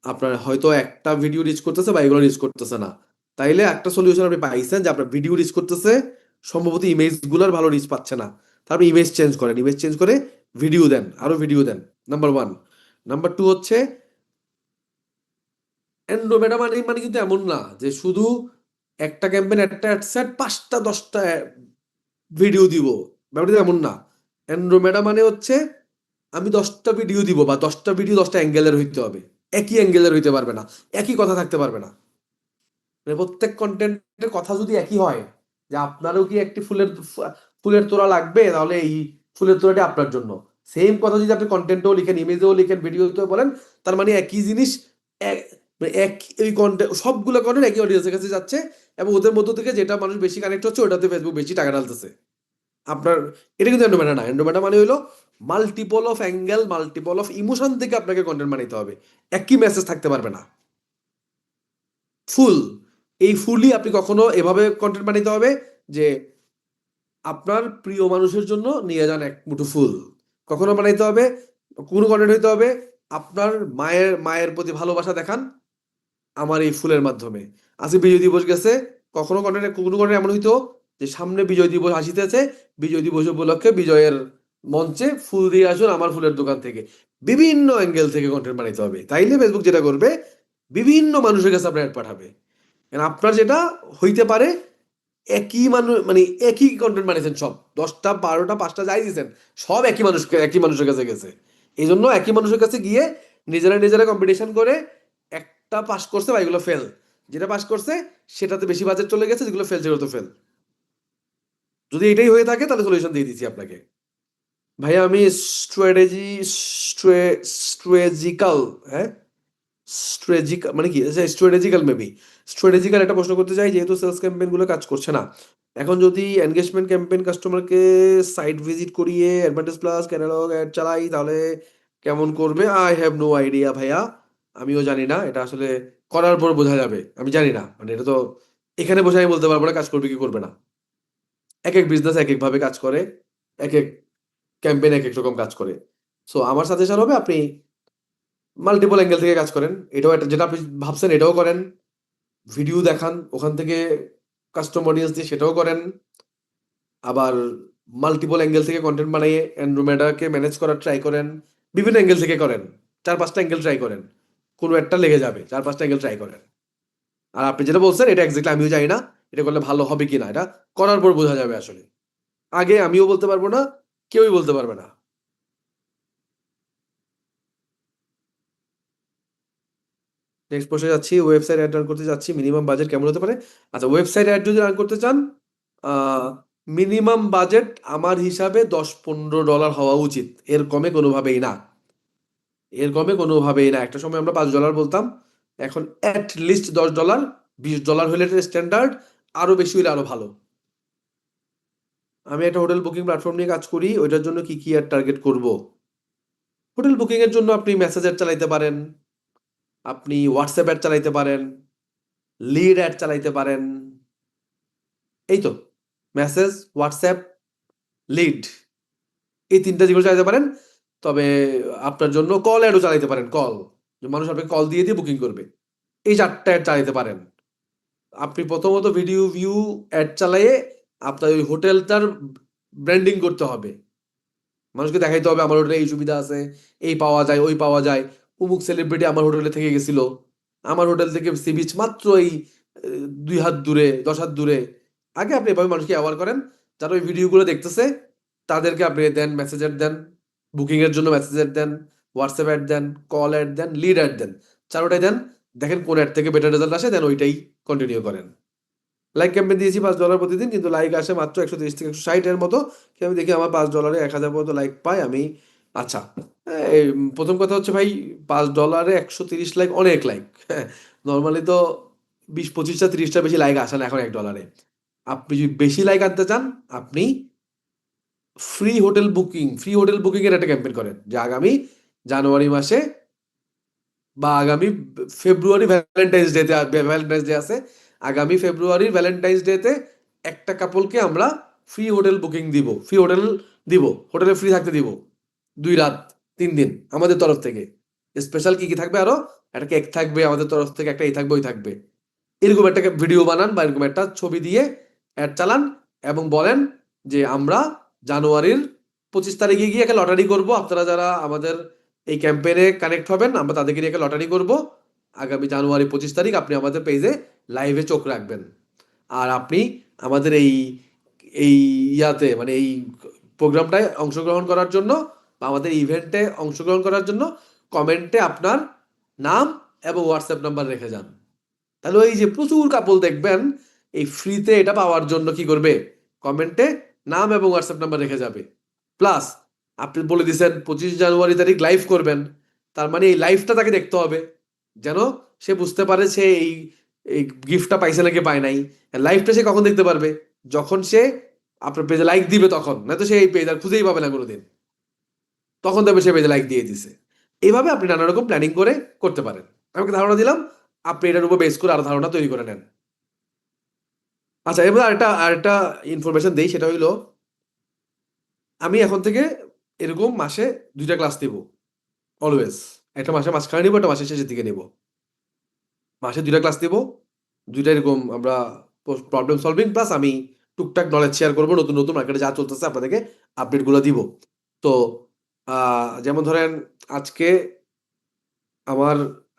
আপনার হয়তো একটা ভিডিও রিচ করতেছে বা এগুলো রিচ করতেছে না। তাইলে একটা সলিউশন আপনি পাইছেন যে আপনার ভিডিও রিচ করতেছে, সম্ভবত ইমেজ গুলার ভালো রিচ পাচ্ছে না। তারপর ইমেজ চেঞ্জ করেন, ইমেজ চেঞ্জ করে ভিডিও দেন, আরো ভিডিও দেন। Number one. নাম্বার টু হচ্ছে অ্যান্ড্রোমেডা মানে মানে কিন্তু এমন না যে শুধু একটা ক্যাম্পেইন, একটা অ্যাডসেট, 5টা 10টা ভিডিও দিব, ব্যাপারটা এমন না। অ্যান্ড্রোমেডা মানে হচ্ছে আমি 10টা ভিডিও দিব, বা 10টা ভিডিও 10টা অ্যাঙ্গেলের হইতে হবে, একই অ্যাঙ্গেলের হইতে পারবে না, একই কথা থাকতে পারবে না। মানে প্রত্যেক কন্টেন্টের কথা যদি একই হয়, যে আপনারও কি একটি ফুলের তোড়া লাগবে, তাহলে এই ফুলের তোড়াটি আপনার জন্য। সেম কথা যদি আপনি কন্টেন্টেও লিখেন, ইমেজেও লিখেন, ভিডিওতেও বলেন, তার মানে একই জিনিস, মানে এক এই কন্টেন্ট, সবগুলো কন্টেন্ট একই অডিয়েন্সের কাছে যাচ্ছে, এবং ওদের মধ্য থেকে যেটা মানুষ বেশি কানেক্ট হচ্ছে ওটাতে ফেসবুক বেশি টাকা ঢালতেছে আপনার। এটা কিন্তু এন্ডোমেটা না। এন্ডোমেটা মানে হইলো multiple of angle, multiple of emotion থেকে আপনাকে কন্টেন্ট বানাইতে হবে, একই মেসেজ থাকতে পারবে না। ফুল, এই ফুলই আপনি কখনো এভাবে কন্টেন্ট বানাইতে হবে যে আপনার প্রিয় মানুষের জন্য নিয়ে যান এক মুঠো ফুল। কখনো বানাইতে হবে, কোনো কন্টেন্ট হইতে হবে আপনার মায়ের মায়ের প্রতি ভালোবাসা দেখান আমার এই ফুলের মাধ্যমে। আজকে বিজয় দিবস গেছে, কখনো কন্টেন্ট, কোনো কন্টেন্ট এমন হইতো যে সামনে বিজয় দিবস আসিতেছে, বিজয় দিবস উপলক্ষে বিজয়ের মঞ্চে ফুল দিয়ে আসুন আমার ফুলের দোকান থেকে। বিভিন্ন অ্যাঙ্গেল থেকে কন্টেন্ট বানাইতে হবে, তাইলে ফেসবুক যেটা করবে, বিভিন্ন মানুষের কাছে আপনার অ্যাড পাঠাবে। And আপনার যেটা হইতে পারে, একই মানুষ মানে একই কন্টেন্ট বানিয়েছেন সব, 10টা 12টা 5টা যাই দিয়েছেন, সব একই মানুষের কাছে গেছে। এই জন্য একই মানুষের কাছে গিয়ে নিজেরা নিজেরা কম্পিটিশন করে, একটা পাস করছে বা এগুলো ফেল, যেটা পাস করছে সেটাতে বেশি বাজেট চলে গেছে, যেগুলো ফেল সেগুলো তো ফেল। যদি এটাই হয়ে থাকে তাহলে সলিউশন দিয়ে দিচ্ছি আপনাকে। ভাইয়া আমি স্ট্র্যাটেজি, স্ট্র্যাটেজিক্যাল, হ্যাঁ, স্ট্র্যাটেজিক্যাল মানে কি, স্ট্র্যাটেজিক্যাল মেবি, স্ট্র্যাটেজিক্যাল একটা প্রশ্ন করতে চাই, যেহেতু সেলস ক্যাম্পেইন গুলো কাজ করছে না। এখন যদি এনগেজমেন্ট ক্যাম্পেইন কাস্টমারকে সাইট ভিজিট করিয়ে অ্যাডভান্টেজ প্লাস ক্যাটালগ অ্যাড চালাই, তাহলে কেমন করবে? আই হ্যাভ নো আইডিয়া ভাইয়া, আমিও জানি না। এটা আসলে করার পর বোঝা যাবে, আমি জানি না। মানে এটা তো এখানে বসে আমি বলতে পারবো না কাজ করবে কি করবে না। এক এক বিজনেস এক এক ভাবে কাজ করে, এক এক ক্যাম্পেইন এক এক রকম কাজ করে। সো আমার সাজেশন হবে আপনি মাল্টিপল অ্যাঙ্গেল থেকে কাজ করেন। এটাও একটা, যেটা আপনি ভাবছেন এটাও করেন, ভিডিও দেখান ওখান থেকে কাস্টম অডিয়েন্স দিয়ে, সেটাও করেন। আবার মাল্টিপল অ্যাঙ্গেল থেকে কন্টেন্ট বানিয়ে অ্যান্ড্রোমেডাকে ম্যানেজ করার ট্রাই করেন। বিভিন্ন অ্যাঙ্গেল থেকে করেন, 4-5টা অ্যাঙ্গেল ট্রাই করেন, কোনো একটা লেগে যাবে, 4-5টা অ্যাঙ্গেল ট্রাই করেন। আর আপনি যেটা বলছেন এটা এক্স্যাক্টলি আমিও জানি না এটা করলে ভালো হবে কিনা, এটা করার পর বোঝা যাবে আসলে। আগে আমিও বলতে পারবো না, কেউই বলতে পারবে না। নেক্সট প্রশ্নে যাচ্ছি, ওয়েবসাইট অ্যাড রান করতে যাচ্ছি, মিনিমাম বাজেট কেমন হতে পারে? আচ্ছা, ওয়েবসাইট অ্যাড যদি রান করতে চান, মিনিমাম বাজেট আমার হিসাবে $10-15 হওয়া উচিত, এর কমে কোনোভাবেই না। এর কমে কোনোভাবেই না। একটা সময় আমরা $5 বলতাম, এখন অ্যাট লিস্ট $10, $20 হলে স্ট্যান্ডার্ড, আরো বেশি হলে আরো ভালো। আমি একটা হোটেল বুকিং প্ল্যাটফর্ম নিয়ে কাজ করি, ওইটার জন্য কি কি অ্যাড টার্গেট করব? হোটেল বুকিং এর জন্য আপনি মেসেজ অ্যাড চালাইতে পারেন, আপনি হোয়াটসঅ্যাপ অ্যাড চালাইতে পারেন, লিড অ্যাড চালাইতে পারেন। এই তো, মেসেজ, হোয়াটসঅ্যাপ, লিড, এই 3টা যেগুলো চালাতে পারেন। তবে আপনার জন্য কল অ্যাডও চালাইতে পারেন, কল, যে মানুষ আপনাকে কল দিয়ে দিয়ে বুকিং করবে। এই 4টা অ্যাড চালাইতে পারেন। আপনি প্রথমত ভিডিও ভিউ অ্যাড চালাইয়ে আপনার ওই হোটেলটার ব্র্যান্ডিং করতে হবে, মানুষকে দেখাইতে হবে আমার হোটেলে এই সুবিধা আছে, এই পাওয়া যায়, ওই পাওয়া যায়, অমুক সেলিব্রিটি আমার হোটেলে থেকে গেছিল, আমার হোটেল থেকে সি বিচ মাত্র এই 2 হাত দূরে, 10 হাত দূরে। আগে আপনি এভাবে মানুষকে অ্যাওয়ার করেন, যারা ওই ভিডিওগুলো দেখতেছে তাদেরকে আপনি দেন মেসেজের দেন, বুকিং এর জন্য মেসেজের দেন, হোয়াটসঅ্যাপ অ্যাড দেন, কল অ্যাড দেন, লিড অ্যাড দেন, চারোটাই দেন। দেখেন কোন অ্যাড থেকে বেটার রেজাল্ট আসে, দেন ওইটাই কন্টিনিউ করেন। লাইক ক্যাম্পেইন দিয়েছি $5 প্রতিদিন, কিন্তু লাইক আসে মাত্র 130 থেকে 160 এর মতো। কি আমি দেখি আমার $5 1000 পর্যন্ত লাইক পাই আমি। আচ্ছা, এই প্রথম কথা হচ্ছে ভাই, $5 130 লাইক অনেক লাইক। হ্যাঁ, নর্মালি তো 20 25টা 30টা বেশি লাইক আসে না এখন $1। আপনি যদি বেশি লাইক আনতে চান, আপনি ফ্রি হোটেল বুকিং এর একটা ক্যাম্পেইন করেন, যে আগামী জানুয়ারি মাসে বা আগামী ফেব্রুয়ারি ভ্যালেন্টাইন্স ডে আছে, আগামী ফেব্রুয়ারির ভ্যালেন্টাইন্স ডেতে একটা কাপলকে আমরা ফ্রি হোটেল বুকিং দিব, ফ্রি হোটেল দিব, হোটেলে ফ্রি থাকতে দিব 2 রাত 3 দিন আমাদের তরফ থেকে। স্পেশাল কি কি থাকবে, আরো একটা কেক থাকবে আমাদের তরফ থেকে, একটা এই থাকবে ওই থাকবে। এরকম একটা ভিডিও বানান বা এরকম একটা ছবি দিয়ে অ্যাড চালান এবং বলেন যে আমরা জানুয়ারির 25 তারিখে গিয়ে একটা লটারি করব, আপনারা যারা আমাদের এই ক্যাম্পেইনে কানেক্ট হবেন আমরা তাদেরকে নিয়ে একটা লটারি করব। আগামী জানুয়ারি 25 তারিখ আপনি আমাদের পেজে লাইভে চোখ রাখবেন। আর আপনি আমাদের এই এই ইয়াতে মানে এই প্রোগ্রামটায় অংশগ্রহণ করার জন্য বা আমাদের ইভেন্টে অংশগ্রহণ করার জন্য কমেন্টে আপনার নাম এবং হোয়াটসঅ্যাপ নাম্বার রেখে যান। তাহলে ওই যে প্রচুর কাপল দেখবেন এই ফ্রিতে এটা পাওয়ার জন্য কি করবে, কমেন্টে নাম এবং হোয়াটসঅ্যাপ নাম্বার রেখে যাবে। প্লাস আপনি বলে দিয়েছেন 25 জানুয়ারি তারিখ লাইভ করবেন, তার মানে এই লাইভটা তাকে দেখতে হবে, যেন সে বুঝতে পারে সে এই এই গিফটটা পাইছে নাকি পায় নাই। লাইভটা সে কখন দেখতে পারবে, যখন সে আপনার পেজে লাইক দিবে তখন, না তো সে এই পেজ আর খুঁজেই পাবে না কোনোদিন, তখন দেখবে সে পেজে লাইক দিয়ে দিছে। এইভাবে আপনি নানা রকম প্ল্যানিং করে করতে পারেন। আমাকে ধারণা দিলাম, আপনি এটার উপর বেস করে আরো ধারণা তৈরি করে নেন। আচ্ছা, এবার আরেকটা ইনফরমেশন দেই, সেটা হইলো আমি এখন থেকে এরকম মাসে 2টা ক্লাস নিব অলওয়েজ। একটা মাসে মাঝখানে নিব, একটা মাসের শেষের দিকে নিব। মাসে 2টা ক্লাস নিব, 2টা এরকম আমরা প্রবলেম সলভিং, প্লাস আমি টুকটাক নলেজ শেয়ার করবো, নতুন নতুন মার্কেটে যা চলতেছে আপনাদেরকে আপডেটগুলো দিব। তো যেমন ধরেন আজকে আমার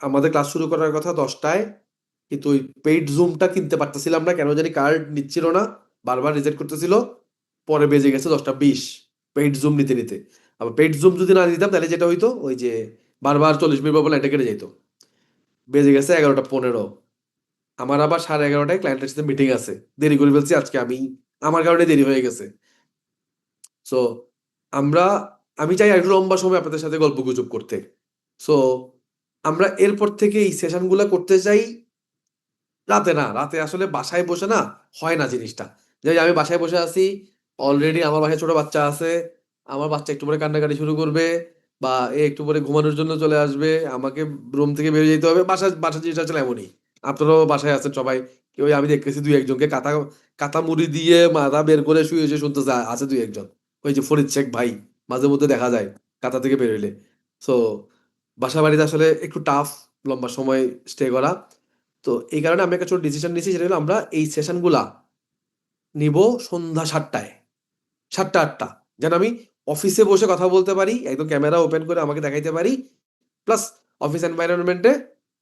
আমাদের ক্লাস শুরু করার কথা 10টায়, কিন্তু ওই পেইড জুমটা কিনতে পারতেছিলাম না, কেন জানি কার্ড নিচ্ছিল না, বারবার রিজেক্ট করতেছিল। পরে বেজে গেছে 10টা 20 পেইড জুম নিতে নিতে। আবার পেইড জুম যদি না নিতাম তাহলে যেটা হইতো ওই যে বারবার 40 মিনিট পর লাইনটা কেটে যেত। বেজে গেছে 11টা 15। আমার আবার 11:30টায় ক্লায়েন্টের সাথে মিটিং আছে, দেরি করে ফেলছি আজকে আমি, আমার কারণে দেরি হয়ে গেছে। সো আমরা আমি চাই একটু লম্বা সময় আপনাদের সাথে গল্প গুজব করতে। সো আমরা এরপর থেকে এই সেশনগুলো করতে চাই রাতে, না রাতে আসলে বাসায় বসে না হয় না জিনিসটা। যে আমি বাসায় বসে আছি, অলরেডি আমার বাসায় ছোট বাচ্চা আছে, আমার বাচ্চা একটু পরে কান্নাকাটি শুরু করবে বা এ একটু পরে ঘুমানোর জন্য চলে আসবে, আমাকে রুম থেকে বেরিয়ে যেতে হবে। বাসার জিনিসটা আসলে এমনই, আপনারাও বাসায় আছেন সবাই। কেউ আমি দেখতেছি 2 1জনকে কাঁথা কাঁথা মুড়ি দিয়ে মাথা বের করে শুয়ে শুয়ে শুনতেছে, আছে 2 1জন। ওই যে ফরিদ শেখ ভাই মাঝে মধ্যে দেখা যায় কাঁথা থেকে বেরোইলে। সো বাসা বাড়িতে আসলে একটু টাফ লম্বা সময় স্টে করা। তো এই কারণে আমি একটা ছোট ডিসিশন নিয়েছি, সেটা হলো আমরা এই সেশনগুলা নিব সন্ধ্যা 7টায়, 7টা 8টা, যেন আমি অফিসে বসে কথা বলতে পারি, একদম ক্যামেরা ওপেন করে আমাকে দেখাইতে পারি, প্লাস অফিস এনভায়রনমেন্টে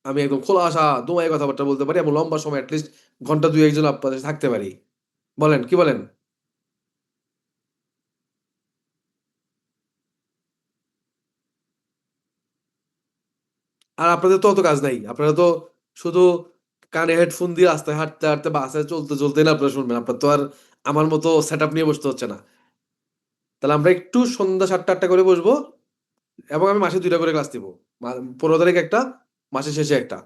আমি একদম খোলাসা দোমায় কথাবার্তা বলতে পারি এবং লম্বা সময় অ্যাটলিস্ট ঘন্টা 2 1 জন আপনাদের সাথে থাকতে পারি। বলেন কি বলেন? আর আপনাদের তো অত কাজ নাই, আপনারা তো শুধু কানে হেডফোন দিয়ে রাস্তায় হাঁটতে হাঁটতে বাসে চলতে চলতে না আপনারা শুনবেন, আপনার তো আর আমার মতো সেট আপ নিয়ে বসতে হচ্ছে না। তাহলে আমরা একটু সন্ধ্যা 7টা 8টা করে বসবো এবং আমি মাসে 2টা করে ক্লাস দিব। 15 তারিখ একটা, মাসের শেষে একটা।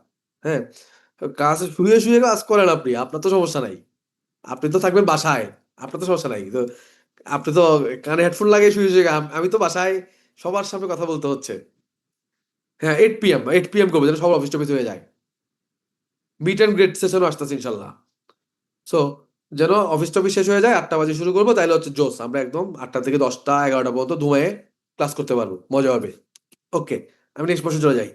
হ্যাঁ, কাজ শুয়ে শুয়ে কাজ করেন আপনি, আপনার তো সমস্যা নাই। আপনি তো থাকবেন বাসায়, আপনার তো সমস্যা নাই তো। আপনি তো কানে হেডফোন লাগিয়ে শুয়ে শুয়ে আমি তো বাসায় সবার সামনে কথা বলতে হচ্ছে। হ্যাঁ, 8 PM করবো যেন সবার অফিস টফিস হয়ে যায়। মিট অ্যান্ড গ্রেট সেশনও আসতেছে ইনশাল্লাহ। সো যেন অফিস টফিস শেষ হয়ে যায়, 8টা বাজে শুরু করবো, তাহলে হচ্ছে জোস আমরা একদম 8টা থেকে 10টা 11টা পর্যন্ত ধুমায়ে ক্লাস করতে পারবো, মজা হবে। ওকে, আমি নেক্সট প্রশ্ন চলে যাই।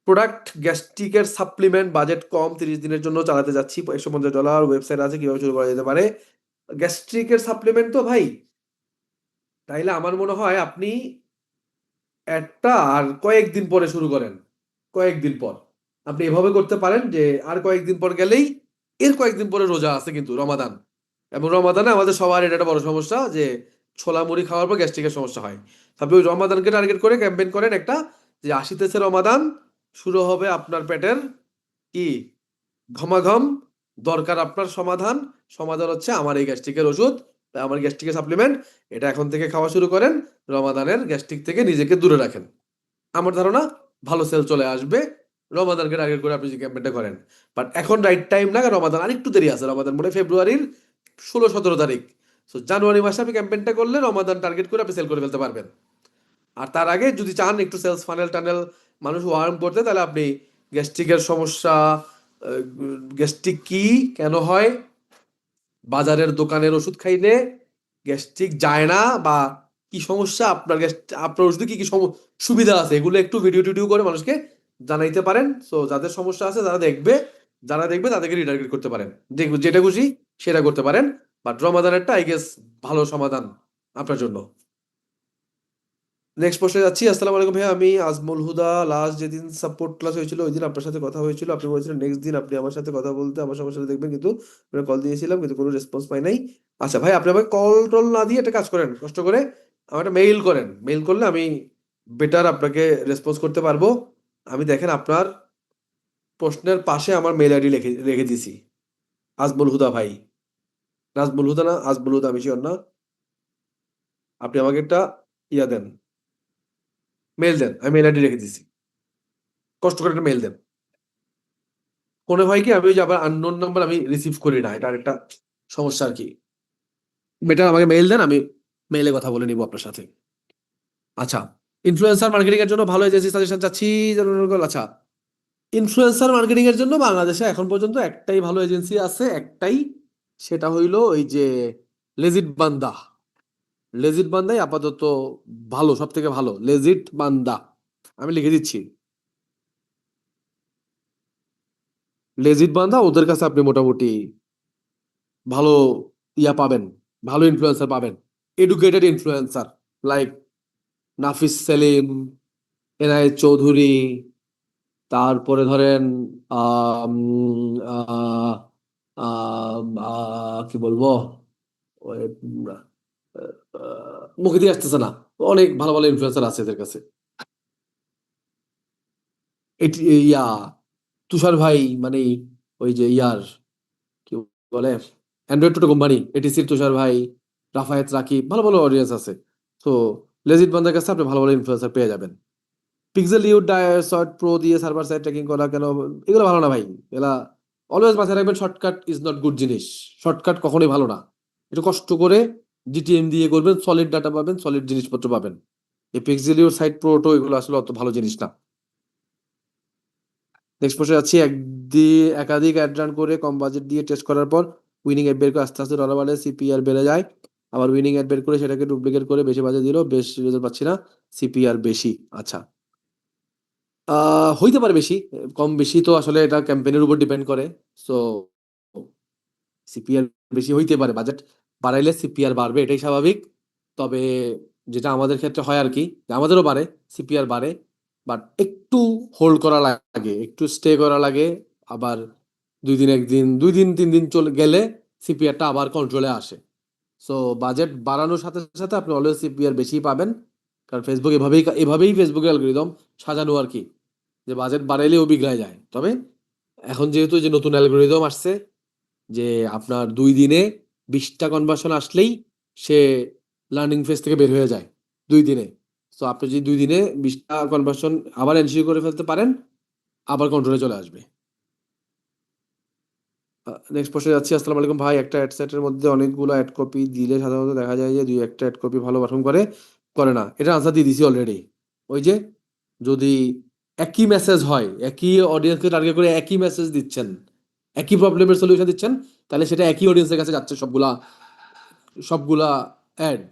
প্রোডাক্ট গ্যাস্ট্রিকের সাপ্লিমেন্ট, বাজেট কম, 30 দিনের জন্য চালাতে যাচ্ছি, $150, ওয়েবসাইট আছে, কিভাবে শুরু করা যেতে পারে? গ্যাস্ট্রিকের সাপ্লিমেন্ট তো ভাই, তাইলে আমার মনে হয় আপনি একটা আর কয়েকদিন পরে শুরু করেন। কয়েকদিন পর আপনি এভাবে করতে পারেন যে আর কয়েকদিন পর গেলেই, এর কয়েকদিন পরে রোজা আছে কিন্তু রমাদান, এবং রমাদানে আমাদের সবার এটা একটা বড় সমস্যা যে ছোলা মুড়ি খাওয়ার পর গ্যাস্ট্রিকের সমস্যা হয়। আপনি ওই রমাদানকে টার্গেট করে ক্যাম্পেইন করেন একটা, যে আসিতেছে রমাদান, শুরু হবে আপনার পেটের কি ঘমাঘম, দরকার আপনার সমাধান। সমাধান হচ্ছে আমার এই গ্যাস্ট্রিকের ওষুধ, আমার গ্যাস্ট্রিকের সাপ্লিমেন্ট, এটা এখন থেকে খাওয়া শুরু করেন। রমাদানের গ্যাস্ট্রিক থেকে নিজেকে দূরে রাখেন। আমার ধারণা ভালো সেল চলে আসবে রমাদানকে টার্গেট করে আপনি যে ক্যাম্পেইনটা করেন। বাট এখন রাইট টাইম না, রমাদান আরেকটু দেরি আছে। রমাদান মনে হয় ফেব্রুয়ারির 16-17 তারিখ। সো জানুয়ারি মাসে আপনি ক্যাম্পেইনটা করলে রমাদান টার্গেট করে আপনি সেল করে ফেলতে পারবেন। আর তার আগে যদি চান একটু সেলস ফানেল টানেল মানুষ ওয়ার্ম করতে, তাহলে আপনি গ্যাস্ট্রিকের সমস্যা, গ্যাস্ট্রিক কি কেন হয়, বাজারের দোকানের ওষুধ খাইলে গ্যাস্ট্রিক যায় না, বা কি সমস্যা আপনার, আপনার ওষুধে কি কি সুবিধা আছে, এগুলো একটু ভিডিও টিডিও করে মানুষকে জানাইতে পারেন। সো যাদের সমস্যা আছে যারা দেখবে, যারা দেখবে তাদেরকে রিটার্গেট করতে পারেন, যেটা খুশি সেটা করতে পারেন। বাট রমাদানেরটা আই গেস ভালো সমাধান আপনার জন্য। নেক্সট প্রশ্নে যাচ্ছি। আসসালামু আলাইকুম ভাইয়া, আমি আজমল হুদা। লাস্ট যেদিন সাপোর্ট ক্লাস হয়েছিল ওই দিন আপনার সাথে কথা হয়েছিল, আপনি বলেছিলেন নেক্সট দিন আপনি আমার সাথে কথা বলতে আমার সমস্যাটা দেখবেন, কিন্তু কল দিয়েছিলাম কিন্তু কোনো রেসপন্স পাই নাই। আচ্ছা ভাই, আপনি আমাকে কল টল না দিয়ে একটা কাজ করেন, কষ্ট করে আমার একটা মেইল করেন। মেইল করলে আমি বেটার আপনাকে রেসপন্স করতে পারবো। আমি দেখেন আপনার প্রশ্নের পাশে আমার মেইল আইডি রেখে রেখে দিছি, আজমল হুদা ভাই। নাজমুল হুদা না আজমল হুদা, আমি শিওর না। আপনি আমাকে একটা ইয়া দেন, মেইল দেন, আমি মেইল আইডি রেখে দিছি, কষ্ট করে একটা মেইল দেন। মনে হয় কি আমি ওই যে আবার আননোন নাম্বার আমি রিসিভ করি না, এটা একটা সমস্যা আর কি। বেটার আমাকে মেইল দেন, আমি মেইলে কথা বলে নিব আপনার সাথে। আচ্ছা, ইনফ্লুয়েন্সার মার্কেটিং এর জন্য ভালো এজেন্সি সাজেশন চাচ্ছি। আচ্ছা, ইনফ্লুয়েন্সার মার্কেটিং এর জন্য বাংলাদেশে এখন পর্যন্ত একটাই ভালো এজেন্সি আছে, একটাই। সেটা হইলো ওই যে লেজিট বান্দা। লেজিট বান্দাই আপাতত ভালো, সব থেকে ভালো লেজিট বান্দা। আমি লিখে দিচ্ছি, লেজিট বান্দা। ওদের কাছে আপনি মোটামুটি ভালো ইয়া পাবেন, ভালো ইনফ্লুয়েন্সার পাবেন, এডুকেটেড ইনফ্লুয়েন্সার লাইক নাফিস সেলিম, এনায়েত চৌধুরী, তারপরে ধরেন আম, আহ, কি বলবো, ওই, মুখে দিয়ে আসতেছে না, অনেক ভালো ভালো ইনফ্লুয়েন্সার আছে এদের কাছে। এটি ইয়া তুষার ভাই, মানে ওই যে ইয়ার কি বলে, অ্যান্ড্রয়েড টোটো কোম্পানি এটিসির তুষার ভাই, রাফায়েত রাকিব, ভালো ভালো অডিয়েন্স আছে। তো লেজিট বান্দার কাছে আপনি ভালো ভালো ইনফ্লুয়েন্সার পেয়ে যাবেন। পিক্সেল ইউ শর্ট প্রো দিয়ে সার্ভার সাইড ট্র্যাকিং করা কেন, এগুলো ভালো না ভাই। এগুলা অলওয়েজ মাথায় রাখবেন, শর্টকাট ইজ নট গুড জিনিস। শর্টকাট কখনোই ভালো না। একটু কষ্ট করে জিটিএম দিয়ে করবেন, সলিড ডাটা পাবেন, সলিড জিনিসপত্র পাবেন। এই পিক্সেল ইউর সাইট প্রোটো এগুলো আসলে অত ভালো জিনিস না। নেক্সট প্রশ্নে যাচ্ছি। একাধিক অ্যাড রান করে কম বাজেট দিয়ে টেস্ট করার পর উইনিং অ্যাড বের করে আস্তে আস্তে ডলার বাড়ে, সিপিআর বেড়ে যায়। আবার উইনিং অ্যাড বের করে সেটাকে ডুপ্লিকেট করে বেশি বাজেট দিলেও বেশ রেজাল্ট পাচ্ছি না, সিপিআর বেশি। আচ্ছা, হইতে পারে বেশি, কম বেশি তো আসলে এটা ক্যাম্পেইনের উপর ডিপেন্ড করে। সো সিপিআর বেশি হইতে পারে, বাজেট বাড়াইলে সিপিআর বাড়বে, এটাই স্বাভাবিক। তবে যেটা আমাদের ক্ষেত্রে হয় আর কি, যে আমাদেরও বাড়ে, সিপিআর বাড়ে, বাট একটু হোল্ড করা লাগে, একটু স্টে করা লাগে। আবার 2 দিন 1 দিন 2 দিন 3 দিন চলে গেলে সিপিআরটা আবার কন্ট্রোলে আসে। সো বাজেট বাড়ানোর সাথে সাথে আপনি অলওয়েজ সিপিআর বেশি পাবেন, কারণ ফেসবুক এভাবেই এভাবেই ফেসবুকের অ্যালগরিদম সাজানো আর কি, যে বাজেট বাড়াইলেও বিগড়ায় যায়। তবে এখন যেহেতু যে নতুন অ্যালগরিদম আসছে, যে আপনার 2 দিনে 20টা কনভার্সন আসলেই সে লার্নিং ফেজ থেকে বের হয়ে যায় 2 দিনে। তো আপনি যদি 2 দিনে 20টা কনভার্সন আবার এনশিওর করে ফেলতে পারেন, আবার কন্ট্রোলে চলে আসবে। নেক্সট প্রশ্নে যাচ্ছি। আসসালামু আলাইকুম ভাই, একটা অ্যাড সেটের মধ্যে অনেকগুলো অ্যাড কপি দিলে সাধারণত দেখা যায় যে 2-1টা অ্যাড কপি ভালো পারফর্ম করে, করে না। এটা আনসার দিয়ে দিছি অলরেডি। ওই যে যদি একই মেসেজ হয়, একই অডিয়েন্সকে টার্গেট করে একই মেসেজ দিচ্ছেন, একই প্রবলেমের সলিউশন দিচ্ছেন, তাহলে সেটা একই অডিয়েন্সের কাছে যাচ্ছে সবগুলা সবগুলা অ্যাড।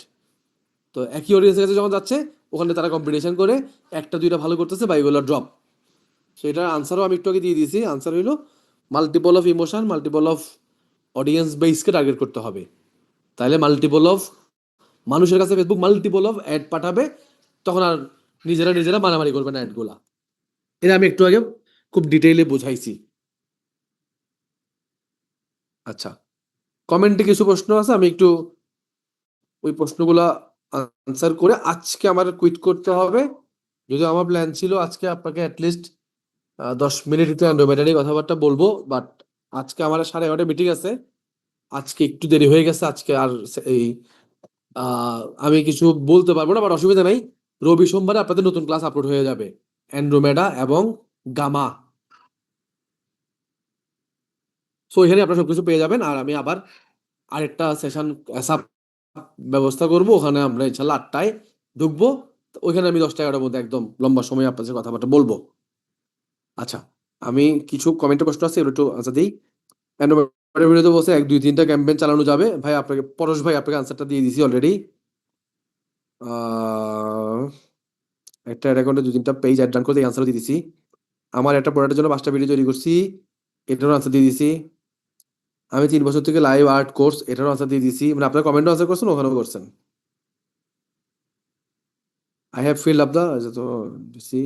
তো একই অডিয়েন্সের কাছে যখন যাচ্ছে, ওখানে তারা কম্পিটিশন করে 1টা 2টা ভালো করতেছে বা এগুলো ড্রপ। সো এটার আনসারও আমি একটু আগে দিয়ে দিয়েছি। আনসার হইলো multiple of emotion, multiple of audience বেসকে টার্গেট করতে হবে। তাহলে মাল্টিপল অফ মানুষের কাছে ফেসবুক মাল্টিপল অফ অ্যাড পাঠাবে, তখন আর নিজেরা নিজেরা মারামারি করবে না অ্যাডগুলা। এটা আমি একটু আগে খুব ডিটেইলে বুঝাইছি। আচ্ছা, কমেন্টে কিছু প্রশ্ন আছে, আমি একটু ওই প্রশ্নগুলা আনসার করে আজকে আমার কুইট করতে হবে। যদিও আমার প্ল্যান ছিল আজকে আপনাকে অ্যাটলিস্ট 10 মিনিট একটু অ্যান্ড্রোমেডারি কথাবার্তা বলবো, বাট আজকে আমার 11:30 মিটিং আছে। আজকে একটু দেরি হয়ে গেছে আজকে, আর এই আমি কিছু বলতে পারবো না, বাট অসুবিধা নাই। রবি সোমবারে আপনাদের নতুন ক্লাস আপলোড হয়ে যাবে, অ্যান্ড্রোমেডা এবং গামা। সো এখানে আপনারা সবকিছু পেয়ে যাবেন। আর আমি আবার আরেকটা সেশন ব্যবস্থা করব, ওখানে আমরা ইনশাল্লাহ 8টায় ঢুকবো। তো ওইখানে আমি 10টা 11টার মধ্যে একদম লম্বা সময় আপনাদের সাথে কথাবার্তা বলবো। আচ্ছা, আমি কিছু কমেন্টে প্রশ্ন আছে, এগুলো একটু আনসার দিই। অ্যান্ড্রোমেডার ভিডিওতে বলছে 1 2 3টা ক্যাম্পেইন চালানো যাবে। ভাই আপনাকে, পরশ ভাই আপনাকে আনসারটা দিয়ে দিছি অলরেডি। একটা অ্যাকাউন্টে 2 3টা পেজ অ্যাড রান করতে আনসার দিয়ে দিছি। আমার একটা প্রোডাক্টের জন্য 5টা ভিডিও তৈরি করছি, এটারও আনসার দিয়ে দিছি। আমি 3 বছর থেকে লাইভ আর্ট কোর্স, এটারও আনসার দিয়ে দিছি। মানে আপনার কমেন্টও আনসার করছেন, ওখানেও করছেন। I have fill up the, তো দিছি।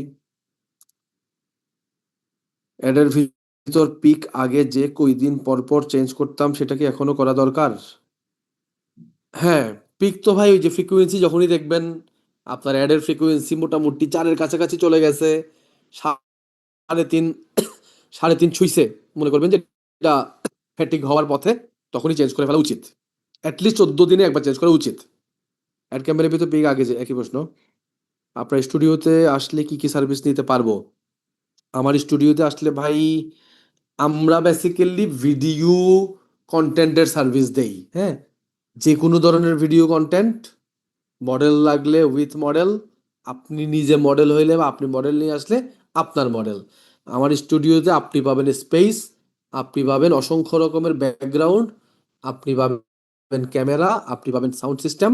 অ্যাডের ভিতর পিক আগে যে কয়দিন পর পর চেঞ্জ করতাম, সেটা কি এখনো করা দরকার? হ্যাঁ, পিক তো ভাই ওই যে ফ্রিকুয়েন্সি যখনই দেখবেন আপনার অ্যাডের ফ্রিকুয়েন্সি মোটামুটি 4-এর কাছাকাছি চলে গেছে, 3.5 3.5 ছুঁইছে, মনে করবেন যে এটা ফ্যাটিক হওয়ার পথে, তখনই চেঞ্জ করে ফেলা উচিত। অ্যাটলিস্ট 14 দিনে একবার চেঞ্জ করা উচিত। অ্যাড ক্যামেরার ভিতর পিক আগে যে, একই প্রশ্ন। আপনার স্টুডিওতে আসলে কি কি সার্ভিস নিতে পারবো? আমার স্টুডিওতে আসলে ভাই, আমরা বেসিক্যালি ভিডিও কন্টেন্টের সার্ভিস দেই। হ্যাঁ, যে কোনো ধরনের ভিডিও কন্টেন্ট, মডেল লাগলে উইথ মডেল, আপনি নিজে মডেল হইলে বা আপনি মডেল নিয়ে আসলে আপনার মডেল। আমার স্টুডিওতে আপনি পাবেন স্পেস, আপনি পাবেন অসংখ্য রকমের ব্যাকগ্রাউন্ড, আপনি পাবেন ক্যামেরা, আপনি পাবেন সাউন্ড সিস্টেম,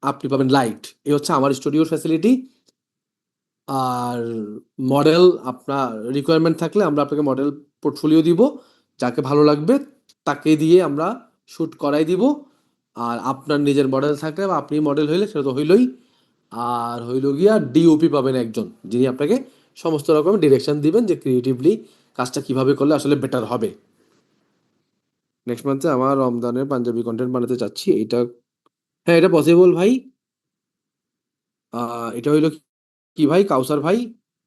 আপনি পাবেন লাইট। এই হচ্ছে আমার স্টুডিওর ফ্যাসিলিটি। আর মডেল, আপনার রিকোয়ারমেন্ট থাকলে আমরা আপনাকে মডেল পোর্টফোলিও দিব, যাকে ভালো লাগবে তাকে দিয়ে আমরা শ্যুট করাই দিব। আর আপনার নিজের মডেল থাকলে বা আপনি মডেল হইলে সেটা তো হইলই। আর হইল গিয়া ডিওপি পাবেন একজন, যিনি আপনাকে সমস্ত রকমের ডিরেকশন দিবেন যে ক্রিয়েটিভলি কাজটা কিভাবে করলে আসলে বেটার হবে। নেক্সট মান্থে আমার রমজানের পাঞ্জাবি কন্টেন্ট বানাতে চাচ্ছি, এটা, হ্যাঁ এটা পসিবল ভাই। এটা হইলো কি ভাই, কাউসার ভাই,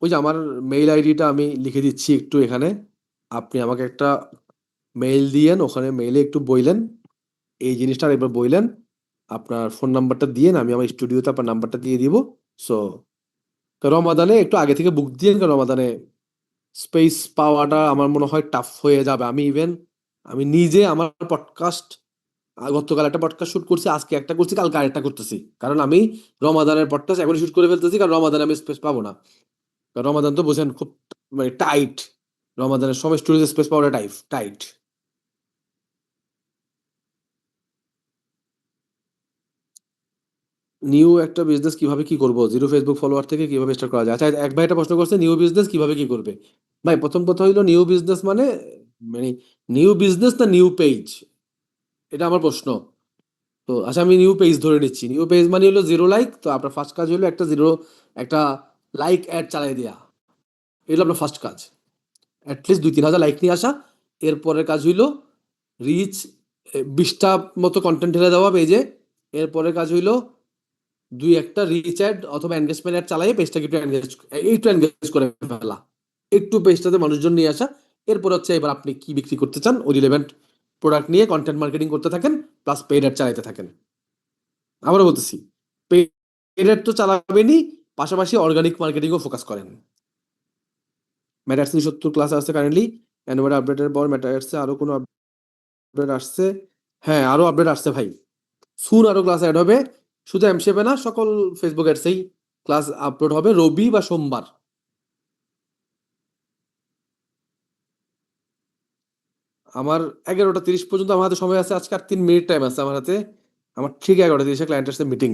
ওই যে আমার মেইল আইডিটা আমি লিখে দিচ্ছি একটু এখানে। আপনি আমাকে একটা মেইল দিয়েন, ওখানে মেইলে একটু বইলেন এই জিনিসটা, একবার বইলেন আপনার ফোন নাম্বারটা দিয়েন, আমি আমার স্টুডিওতে আপনার নাম্বারটা দিয়ে দিব। সো রমাদানে একটু আগে থেকে বুক দিয়েন, কারণ রমাদানে স্পেস পাওয়াটা আমার মনে হয় টাফ হয়ে যাবে। আমি নিজে আমার পডকাস্ট, গতকাল একটা পডকাস্ট শুট করছি, আজকে একটা করছি, কালকে আরেকটা করতেছি, কারণ আমি রমাদানের পডকাস্ট এখনই শুট করে ফেলতেছি, কারণ রমাদানে আমি স্পেস পাবো না। কারণ রমাদান তো বোঝেন খুব মানে টাইট, রমাদানের সময় স্টোরেজ স্পেস পাওয়াটা টাইট। নিউ একটা বিজনেস কিভাবে কি করব, জিরো ফেসবুক ফলোয়ার থেকে কিভাবে স্টার্ট করা যায়? আচ্ছা, এক ভাই একটা প্রশ্ন করছে নিউ বিজনেস কিভাবে কি করবে। ভাই প্রথম কথা হইলো নিউ বিজনেস মানে, মানে নিউ বিজনেস না নিউ পেজ, এটা আমার প্রশ্ন। তো আচ্ছা, আমি নিউ পেজ ধরে নিচ্ছি। নিউ পেজ মানে হলো 0 লাইক। তো আপনার ফার্স্ট কাজ হলো একটা লাইক অ্যাড চালাই দেয়া, এটা আপনার ফার্স্ট কাজ। অ্যাটলিস্ট 2-3 হাজার লাইক নিয়ে আসা। এরপরের কাজ হইলো রিচ, 20টা মতো কন্টেন্ট ঢেলে দেওয়া পেজে। এরপরের কাজ হইলো 2-একটা রিচ অ্যাড অথবা এনগেজমেন্ট অ্যাড চালাই পেজটাকে একটু এনগেজ করে ফেলা, একটু পেজটাতে মানুষজন নিয়ে আসা। এরপর হচ্ছে এবার আপনি কি বিক্রি করতে চান ওই রিলেভেন্ট প্রোডাক্ট নিয়ে কন্টেন্ট মার্কেটিং করতে থাকেন, প্লাস পেইড অ্যাড চালাতে থাকেন। আবারও বলতেছি, পেইড অ্যাড তো চালাবেনই, পাশাপাশি অর্গানিক মার্কেটিংও ফোকাস করেন। মেটার্স 70 ক্লাস আসছে কারেন্টলি, অ্যানুয়াল আপডেটের পর মেটার্সে আরো কোনো আপডেট আসছে? হ্যাঁ, আরো আপডেট আসছে ভাই, সুন আরো ক্লাস অ্যাড হবে। শুধু এমশেপে না, সকল ফেসবুক অ্যাডসেই ক্লাস আপলোড হবে রবি বা সোমবার। আমার 11টা 30 পর্যন্ত আমার হাতে সময় আছে, আজকে আর 3 মিনিট টাইম আছে আমার হাতে। আমার ঠিক 11টা 30 ক্লায়েন্টের সাথে মিটিং।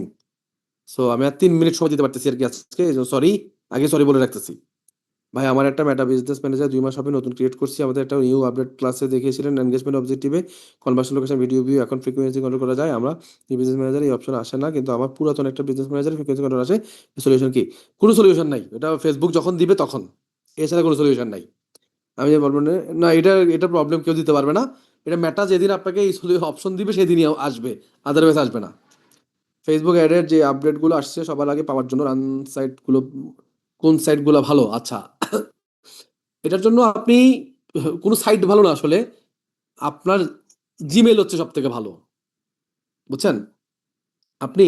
সো আমি আর 3 মিনিট সময় দিতে পারতেছি আর কি আজকে, সরি, আগে সরি বলে রাখতেছি। ভাই আমার একটা মেটা বিজনেস ম্যানেজার 2 মাস হবে নতুন ক্রিয়েট করছি, আমাদের একটা নিউ আপডেট ক্লাসে দেখিয়েছিলেন এনগেজমেন্ট অবজেক্টিভে কনভার্সন লোকেশন ভিডিও ভিউ, এখন ফ্রিকোয়েন্সি কন্ট্রোল করা যায়। আমরা নিউ বিজনেস ম্যানেজার এই অপশন আসে না, কিন্তু আমার পুরাতন একটা বিজনেস ম্যানেজার ফ্রিকোয়েন্সি কন্ট্রোল আসে। সলিউশন কি? কোনো সলিউশন নাই, এটা ফেসবুক যখন দিবে তখন, এছাড়া কোনো সলিউশন নাই। আমি যে বলবো না, না এটা প্রবলেম কেউ দিতে পারবে না। এটা মেটা যেদিন আপনাকে এই অপশন দিবে সেদিনই আসবে, আদারওয়াইজ আসবে না। ফেসবুক অ্যাডের যে আপডেটগুলো আসছে সবার আগে পাওয়ার জন্য রান সাইটগুলো, কোন সাইটগুলো ভালো? আচ্ছা, এটার জন্য আপনি কোনো সাইট ভালো না আসলে, আপনার জিমেল হচ্ছে সব থেকে ভালো, বুঝছেন? আপনি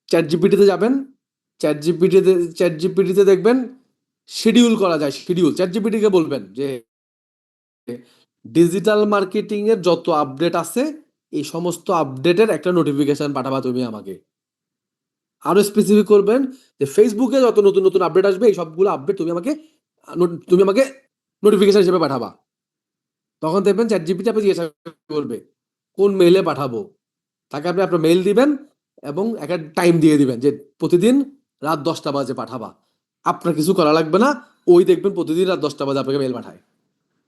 চ্যাট জিপিটিতে যাবেন, চ্যাট জিপিটিতে দেখবেন শিডিউল করা যায়, শিডিউল চ্যাট জিপিটিকে বলবেন যে ডিজিটাল মার্কেটিং এর যত আপডেট আছে এই সমস্ত আপডেটের একটা নোটিফিকেশন পাঠাবা তুমি আমাকে। আরো স্পেসিফিক করবেন যে ফেসবুকে যত নতুন নতুন আপডেট আসবে এই সবগুলো আপডেট তুমি আমাকে নোটিফিকেশন হিসেবে পাঠাবা। তখন দেখবেন চ্যাট জিপিটি আপনি জিজ্ঞাসা করবে কোন মেইলে পাঠাবো, তাকে আপনি আপনার মেইল দিবেন এবং একটা টাইম দিয়ে দিবেন যে প্রতিদিন রাত 10টা বাজে পাঠাবা। আপনার কিছু করা লাগবে না, ওই দেখবেন প্রতিদিন রাত 10টা বাজে আপনাকে মেইল পাঠায়।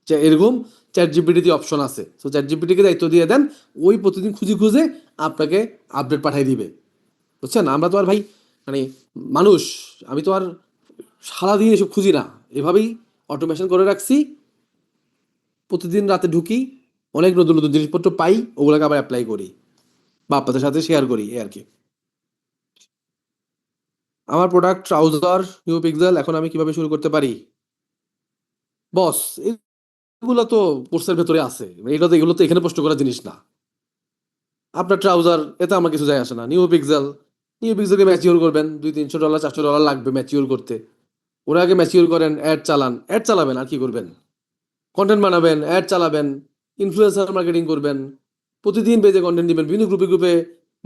যে এরকম চ্যাট জিপিটিতে অপশন আছে, তো চ্যাট জিপিটিকে দায়িত্ব দিয়ে দেন, ওই প্রতিদিন খুঁজে খুঁজে আপনাকে আপডেট পাঠিয়ে দিবে, বুঝছেন? আমরা তো আর ভাই মানে মানুষ, আমি তো আর সারাদিন এসব খুঁজি না, এভাবেই অটোমেশন করে রাখছি। প্রতিদিন রাতে ঢুকি, অনেক নতুন নতুন জিনিসপত্র পাই, ওগুলোকে আবার অ্যাপ্লাই করি বা আপনাদের সাথে শেয়ার করি, এই আর কি। আমার প্রোডাক্ট ট্রাউজার নিউ পিক্সেল, এখন আমি কিভাবে শুরু করতে পারি? বস, এগুলো তো কোর্সের ভেতরে আছে, এগুলো তো এখানে প্রশ্ন করার জিনিস না। আপনার ট্রাউজার, এতে আমার কিছু যায় আসে না। নিউ পিক্সেলকে ম্যাচিওর করবেন, $200-300 $400 লাগবে ম্যাচিওর করতে। ওরা আগে ম্যাচিওর করেন, অ্যাড চালান, অ্যাড চালাবেন আর কি করবেন, কন্টেন্ট বানাবেন, অ্যাড চালাবেন, ইনফ্লুয়েন্সার মার্কেটিং করবেন, প্রতিদিন পেজে কন্টেন্ট দিবেন, বিভিন্ন গ্রুপে গ্রুপে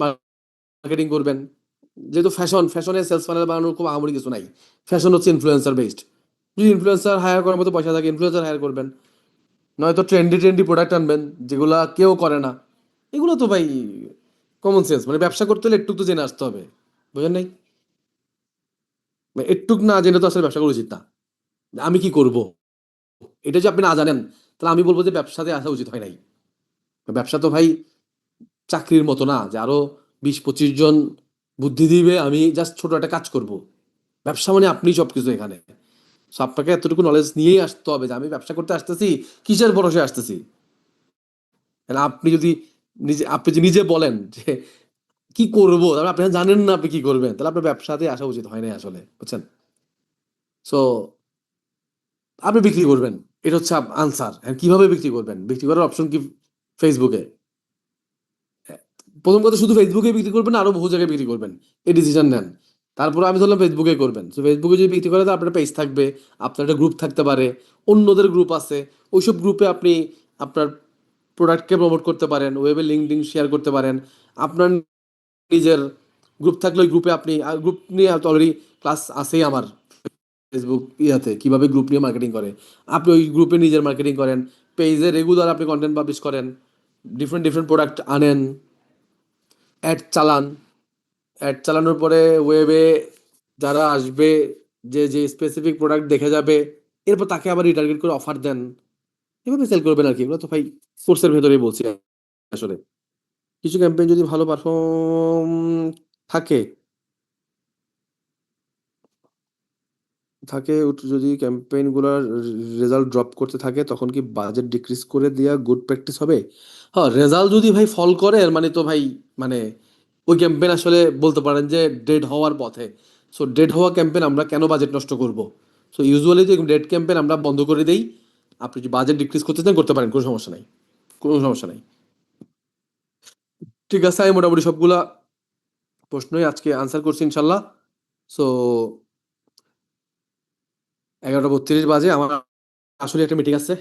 মার্কেটিং করবেন। যেহেতু ফ্যাশনের সেলস প্যানেল বানানোর খুব আহামরি কিছু নাই, ফ্যাশন হচ্ছে ইনফ্লুয়েন্সার বেসড। যদি ইনফ্লুয়েন্সার হায়ার করার মতো পয়সা থাকে ইনফ্লুয়েন্সার হায়ার করবেন, নয়তো ট্রেন্ডি ট্রেন্ডি প্রোডাক্ট আনবেন যেগুলা কেউ করে না। এগুলো তো ভাই কমন সেন্স, মানে ব্যবসা করতে হলে একটু তো জেনে আসতে হবে, বুঝেন নাই? মানে একটুক না জেনে তো আসলে ব্যবসা করা উচিত না। আমি কি করব এটা যদি আপনি না জানেন, তাহলে আমি বলবো যে ব্যবসাতে আসা উচিত হয় নাই। ব্যবসা তো ভাই চাকরির মতো না যে আরো 20-25 জন বুদ্ধি দিবে, আমি জাস্ট ছোট একটা কাজ করব। ব্যবসা মানে আপনি সবকিছু এখানে। So আপনাকে এতটুকু নলেজ নিয়েই আসতে হবে যে আমি ব্যবসা করতে আসতেছি, কিসের ভরসায় আসতেছি। And আপনি যদি নিজে বলেন যে কি করবো, তাহলে আপনি জানেন না আপনি কি করবেন, তাহলে আপনার ব্যবসাতে আসা উচিত হয় না আসলে, বুঝছেন? সো আপনি বিক্রি করবেন, এটা হচ্ছে আনসার। কিভাবে বিক্রি করবেন, বিক্রি করার অপশন কি? ফেসবুকে। প্রথম কথা, শুধু ফেসবুকে বিক্রি করবেন না আরো বহু জায়গায় বিক্রি করবেন, এই ডিসিশন নেন। তারপরে আমি ধরলাম ফেসবুকে করবেন, তো ফেসবুকে যদি বিক্রি করেন আপনার পেজ থাকবে, আপনার একটা গ্রুপ থাকতে পারে, অন্যদের গ্রুপ আছে, ওইসব গ্রুপে আপনি আপনার প্রোডাক্টকে প্রমোট করতে পারেন, ওয়েবে লিঙ্কডিন শেয়ার করতে পারেন। আপনার নিজের গ্রুপ থাকলে ওই গ্রুপে আপনি, গ্রুপ নিয়ে অলরেডি ক্লাস আছেই আমার ফেসবুক ইয়াতে, কিভাবে গ্রুপ নিয়ে মার্কেটিং করে। আপনি ওই গ্রুপে নিজের মার্কেটিং করেন, পেজে রেগুলার আপনি কন্টেন্ট পাবলিশ করেন, ডিফারেন্ট ডিফারেন্ট প্রোডাক্ট আনেন, অ্যাড চালান। অ্যাড চালানোর পরে ওয়েবে যারা আসবে, যে যে স্পেসিফিক প্রোডাক্ট দেখে যাবে, এরপর তাকে আবার রিটার্গেট করে অফার দেন, এভাবে সেল করবেন আর কি। এগুলো তো ভাই কোর্সের ভেতরেই বলছি আসলে। কিছু ক্যাম্পেইন যদি ভালো পারফর্ম থাকে থাকে যদি ক্যাম্পেইন গুলার রেজাল্ট ড্রপ করতে থাকে, তখন কি বাজেট ডিক্রিজ করে দেওয়া গুড প্র্যাকটিস হবে? হ্যাঁ, রেজাল্ট যদি ভাই ফল করে এর মানে তো ভাই, মানে ওই ক্যাম্পেইন আসলে বলতে পারেন যে ডেড হওয়ার পথে। সো ডেড হওয়া ক্যাম্পেইন আমরা কেন বাজেট নষ্ট করব? সো ইউজুয়ালি তো ডেড ক্যাম্পেইন আমরা বন্ধ করে দেই। আপনি যদি বাজেট ডিক্রিজ করতে চান করতে পারেন, কোনো সমস্যা নাই, কোনো সমস্যা নাই। ঠিক আছে, আমি মোটামুটি সবগুলা প্রশ্নই আজকে আনসার করছি ইনশাল্লাহ। সো 11:32 বাজে, আমার আসলে একটা মিটিং আছে।